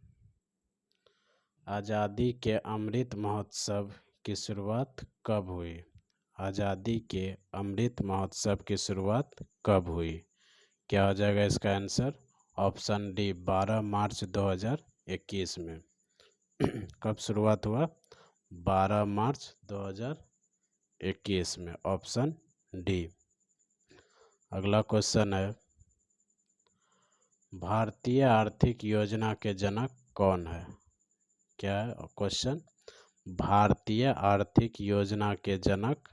आज़ादी के अमृत महोत्सव की शुरुआत कब हुई? आज़ादी के अमृत महोत्सव की शुरुआत कब हुई? क्या हो जाएगा इसका आंसर? ऑप्शन डी, 12 मार्च 2021 में। कब शुरुआत हुआ? 12 मार्च 2021 में, ऑप्शन डी। अगला क्वेश्चन है। भारतीय आर्थिक योजना के जनक कौन है? क्या है क्वेश्चन? भारतीय आर्थिक योजना के जनक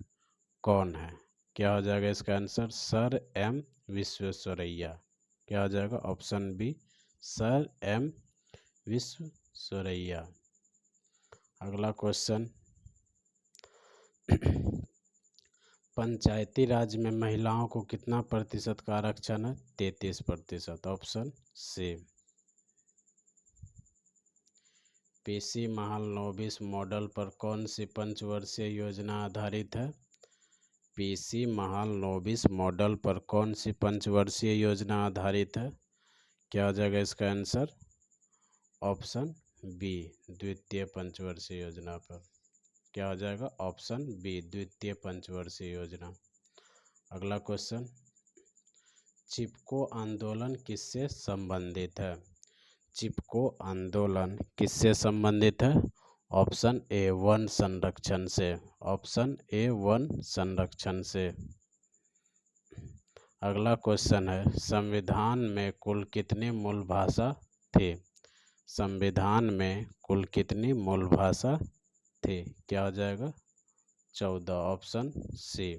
कौन है? क्या हो जाएगा इसका आंसर? Sir M Visvesvaraya. क्या हो जाएगा? Option B, sir M Visvesvaraya. अगला क्वेश्चन। पंचायती राज में महिलाओं को कितना प्रतिशत का आरक्षण है? 33%, option C. PC Mahalanobis model पर कौन सी पंचवर्षीय योजना आधारित है? पीसी महालनोबिस मॉडल पर कौन सी पंचवर्षीय योजना आधारित है? क्या हो जाएगा इसका आंसर? ऑप्शन बी, द्वितीय पंचवर्षीय योजना पर। क्या हो जाएगा? ऑप्शन बी, द्वितीय पंचवर्षीय योजना। अगला क्वेश्चन। चिपको आंदोलन किससे संबंधित है? चिपको आंदोलन किससे संबंधित है? ऑप्शन ए वन संरक्षण से। ऑप्शन ए वन संरक्षण से। अगला क्वेश्चन है, संविधान में कुल कितनी मूल भाषा थी? संविधान में कुल कितनी मूल भाषा थी? क्या हो जाएगा? 14। Option C.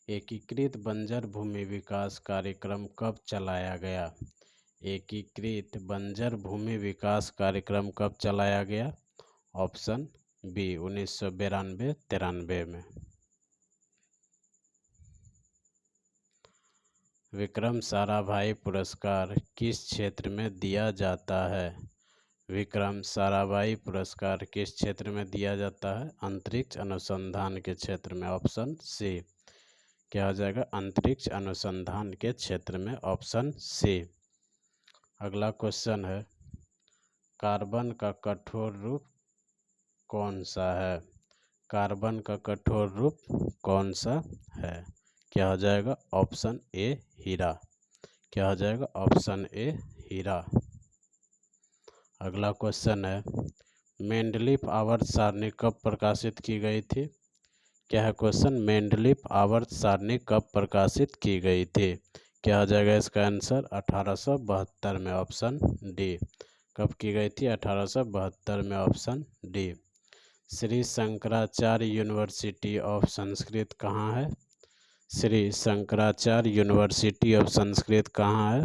एकीकृत बंजर भूमि विकास कार्यक्रम कब चलाया गया? एकीकृत बंजर भूमि विकास कार्यक्रम कब चलाया गया? ऑप्शन बी 1992-93 में। विक्रम साराभाई पुरस्कार किस क्षेत्र में दिया जाता है? विक्रम साराभाई पुरस्कार किस क्षेत्र में दिया जाता है? अंतरिक्ष अनुसंधान के क्षेत्र में। Option C. क्या हो जाएगा? अंतरिक्ष अनुसंधान के क्षेत्र में। Option C. अगला क्वेश्चन है, कार्बन का कठोर रूप कौन सा है? कार्बन का कठोर रूप कौन सा है? क्या हो जाएगा? ऑप्शन ए हीरा। क्या हो जाएगा? ऑप्शन ए हीरा। अगला क्वेश्चन है, मेंडलीफ आवर्त सारणी कब प्रकाशित की गई थी? क्या है क्वेश्चन? मेंडलीफ आवर्त सारणी कब प्रकाशित की गई थी? क्या हो जाएगा इसका आंसर? 1872 में। Option D. कब की गई थी? 1872 में। Option D. Shri Shankaracharya university of Sanskrit कहाँ है? श्री शंकराचार्य यूनिवर्सिटी ऑफ संस्कृत कहाँ है?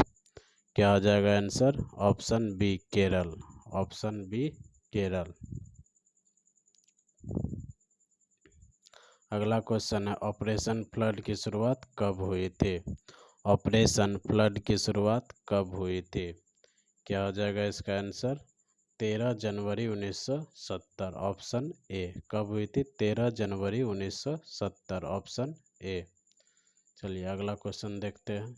क्या हो जाएगा answer? Option B Kerala. Option B Kerala. अगला क्वेश्चन है, ऑपरेशन फ्लड की शुरुआत कब हुई थी? ऑपरेशन फ्लड की शुरुआत कब हुई थी? क्या हो जाएगा इसका आंसर? 13 जनवरी 1970। Option A. कब हुई थी? 13 जनवरी 1970। Option A. चलिए अगला क्वेश्चन देखते हैं।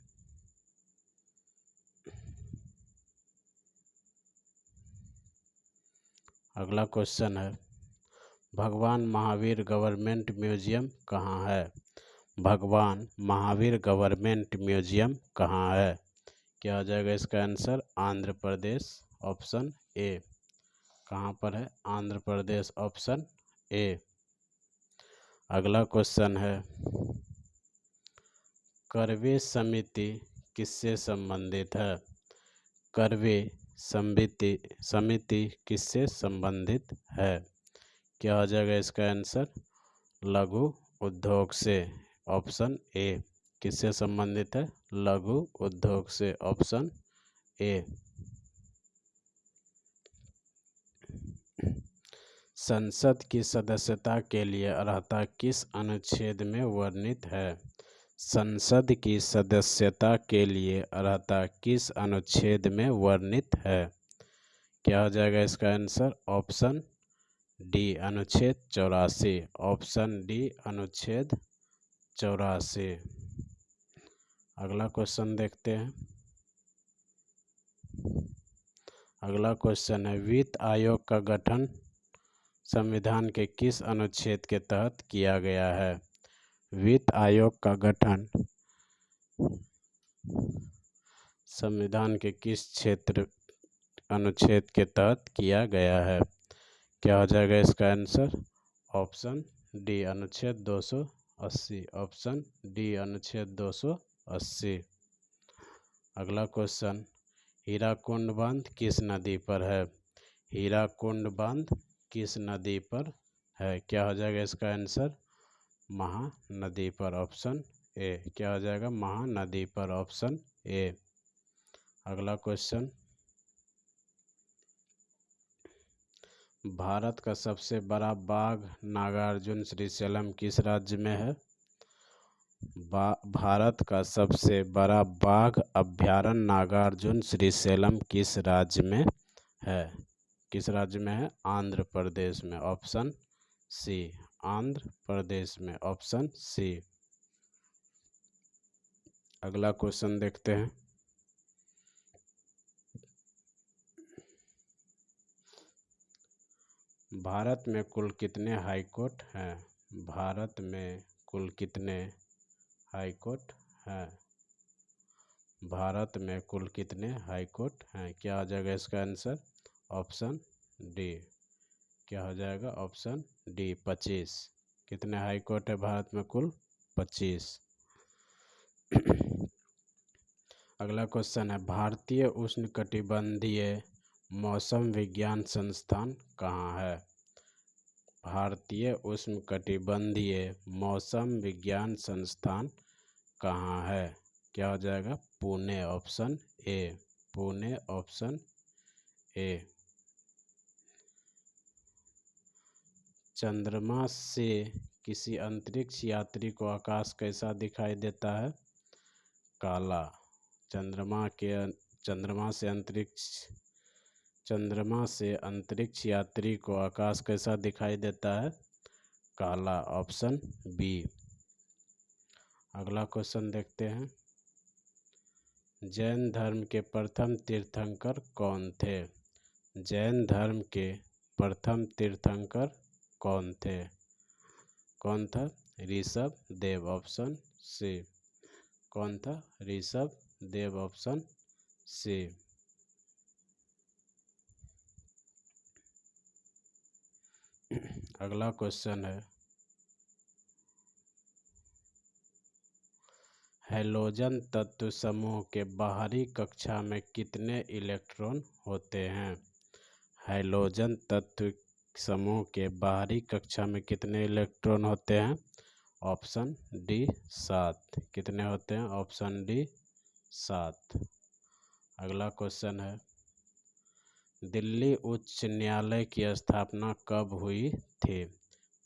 अगला क्वेश्चन है, भगवान महावीर गवर्नमेंट म्यूजियम कहाँ है? भगवान महावीर गवर्नमेंट म्यूजियम कहाँ है? क्या हो जाएगा इसका answer? Andhra Pradesh. Option A. कहाँ पर है? आंध्र प्रदेश। Option A. अगला क्वेश्चन है, करवे समिति किससे संबंधित है? करवे समिति किससे संबंधित है? क्या हो जाएगा इसका आंसर? लघु उद्योग से। Option A. किससे संबंधित है? लघु उद्योग से। Option A. संसद की सदस्यता के लिए अर्हता किस अनुच्छेद में वर्णित है? संसद की सदस्यता के लिए अर्हता किस अनुच्छेद में वर्णित है? क्या हो जाएगा इसका आंसर? ऑप्शन डी अनुच्छेद 84। ऑप्शन डी अनुच्छेद 84। अगला क्वेश्चन देखते हैं। अगला क्वेश्चन है, वित्त आयोग का गठन संविधान के किस अनुच्छेद के तहत किया गया है? वित्त आयोग का गठन संविधान के किस अनुच्छेद के तहत किया गया है? क्या हो जाएगा इसका आंसर? ऑप्शन डी अनुच्छेद 280। ऑप्शन डी अनुच्छेद 280। अगला क्वेश्चन, हीराकुंड बांध किस नदी पर है? हीराकुंड बांध किस नदी पर है? क्या हो जाएगा इसका आंसर? महानदी पर। Option A. क्या हो जाएगा? महानदी पर। Option A. अगला क्वेश्चन, भारत का सबसे बड़ा बाघ नागार्जुन श्रीशैलम किस राज्य में है? भारत का सबसे बड़ा बाघ अभयारण्य नागार्जुन श्रीशैलम किस राज्य में है? किस राज्य में है? आंध्र प्रदेश में। ऑप्शन सी। आंध्र प्रदेश में। Option C. अगला क्वेश्चन देखते हैं। भारत में कुल कितने हाई कोर्ट हैं? भारत में कुल कितने हाई कोर्ट हैं? भारत में कुल कितने हाई कोर्ट हैं? क्या हो जाएगा इसका आंसर? Option D. क्या हो जाएगा? Option D 25। कितने हाई कोर्ट है भारत में? कुल 25। अगला क्वेश्चन है, भारतीय उष्णकटिबंधीय मौसम विज्ञान संस्थान कहाँ है? भारतीय उष्णकटिबंधीय मौसम विज्ञान संस्थान कहाँ है? क्या हो जाएगा? Pune. Option A. Pune. Option A. चंद्रमा से किसी अंतरिक्ष यात्री को आकाश कैसा दिखाई देता है? काला। चंद्रमा से अंतरिक्ष यात्री को आकाश कैसा दिखाई देता है? काला। Option B. अगला क्वेश्चन देखते हैं, जैन धर्म के प्रथम तीर्थंकर कौन थे? जैन धर्म के प्रथम तीर्थंकर कौन थे? कौन था? ऋषभ देव। Option C. कौन था? ऋषभ देव। Option C. अगला क्वेश्चन है, हैलोजन तत्व समूह के बाहरी कक्षा में कितने इलेक्ट्रॉन होते हैं? हैलोजन तत्व समूह के बाहरी कक्षा में कितने इलेक्ट्रॉन होते हैं? Option D 7। कितने होते हैं? Option D 7। अगला क्वेश्चन है, दिल्ली उच्च न्यायालय की स्थापना कब हुई थी?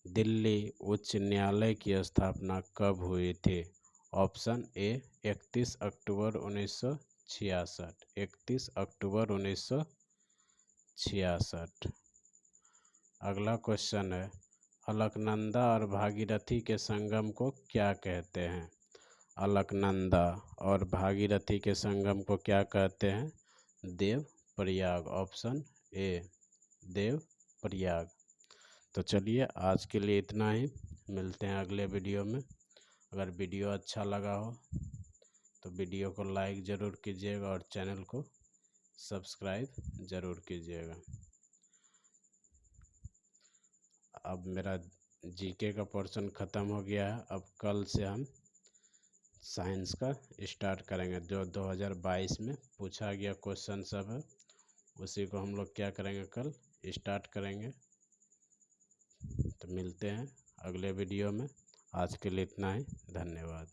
दिल्ली उच्च न्यायालय की स्थापना कब हुई थी? ऑप्शन ए 31 अक्टूबर 1966। 31 अक्टूबर 1966। अगला क्वेश्चन है, अलकनंदा और भागीरथी के संगम को क्या कहते हैं? अलकनंदा और भागीरथी के संगम को क्या कहते हैं? Devprayag. Option A. Devprayag. तो चलिए आज के लिए इतना ही, मिलते हैं अगले वीडियो में। अगर वीडियो अच्छा लगा हो तो वीडियो को लाइक ज़रूर कीजिएगा और चैनल को सब्सक्राइब ज़रूर कीजिएगा। अब मेरा जीके का पोर्शन ख़त्म हो गया है। अब कल से हम साइंस का स्टार्ट करेंगे। जो 2022 में पूछा गया क्वेश्चन सब है उसी को हम लोग क्या करेंगे? कल स्टार्ट करेंगे। तो मिलते हैं अगले वीडियो में। आज के लिए इतना ही। धन्यवाद।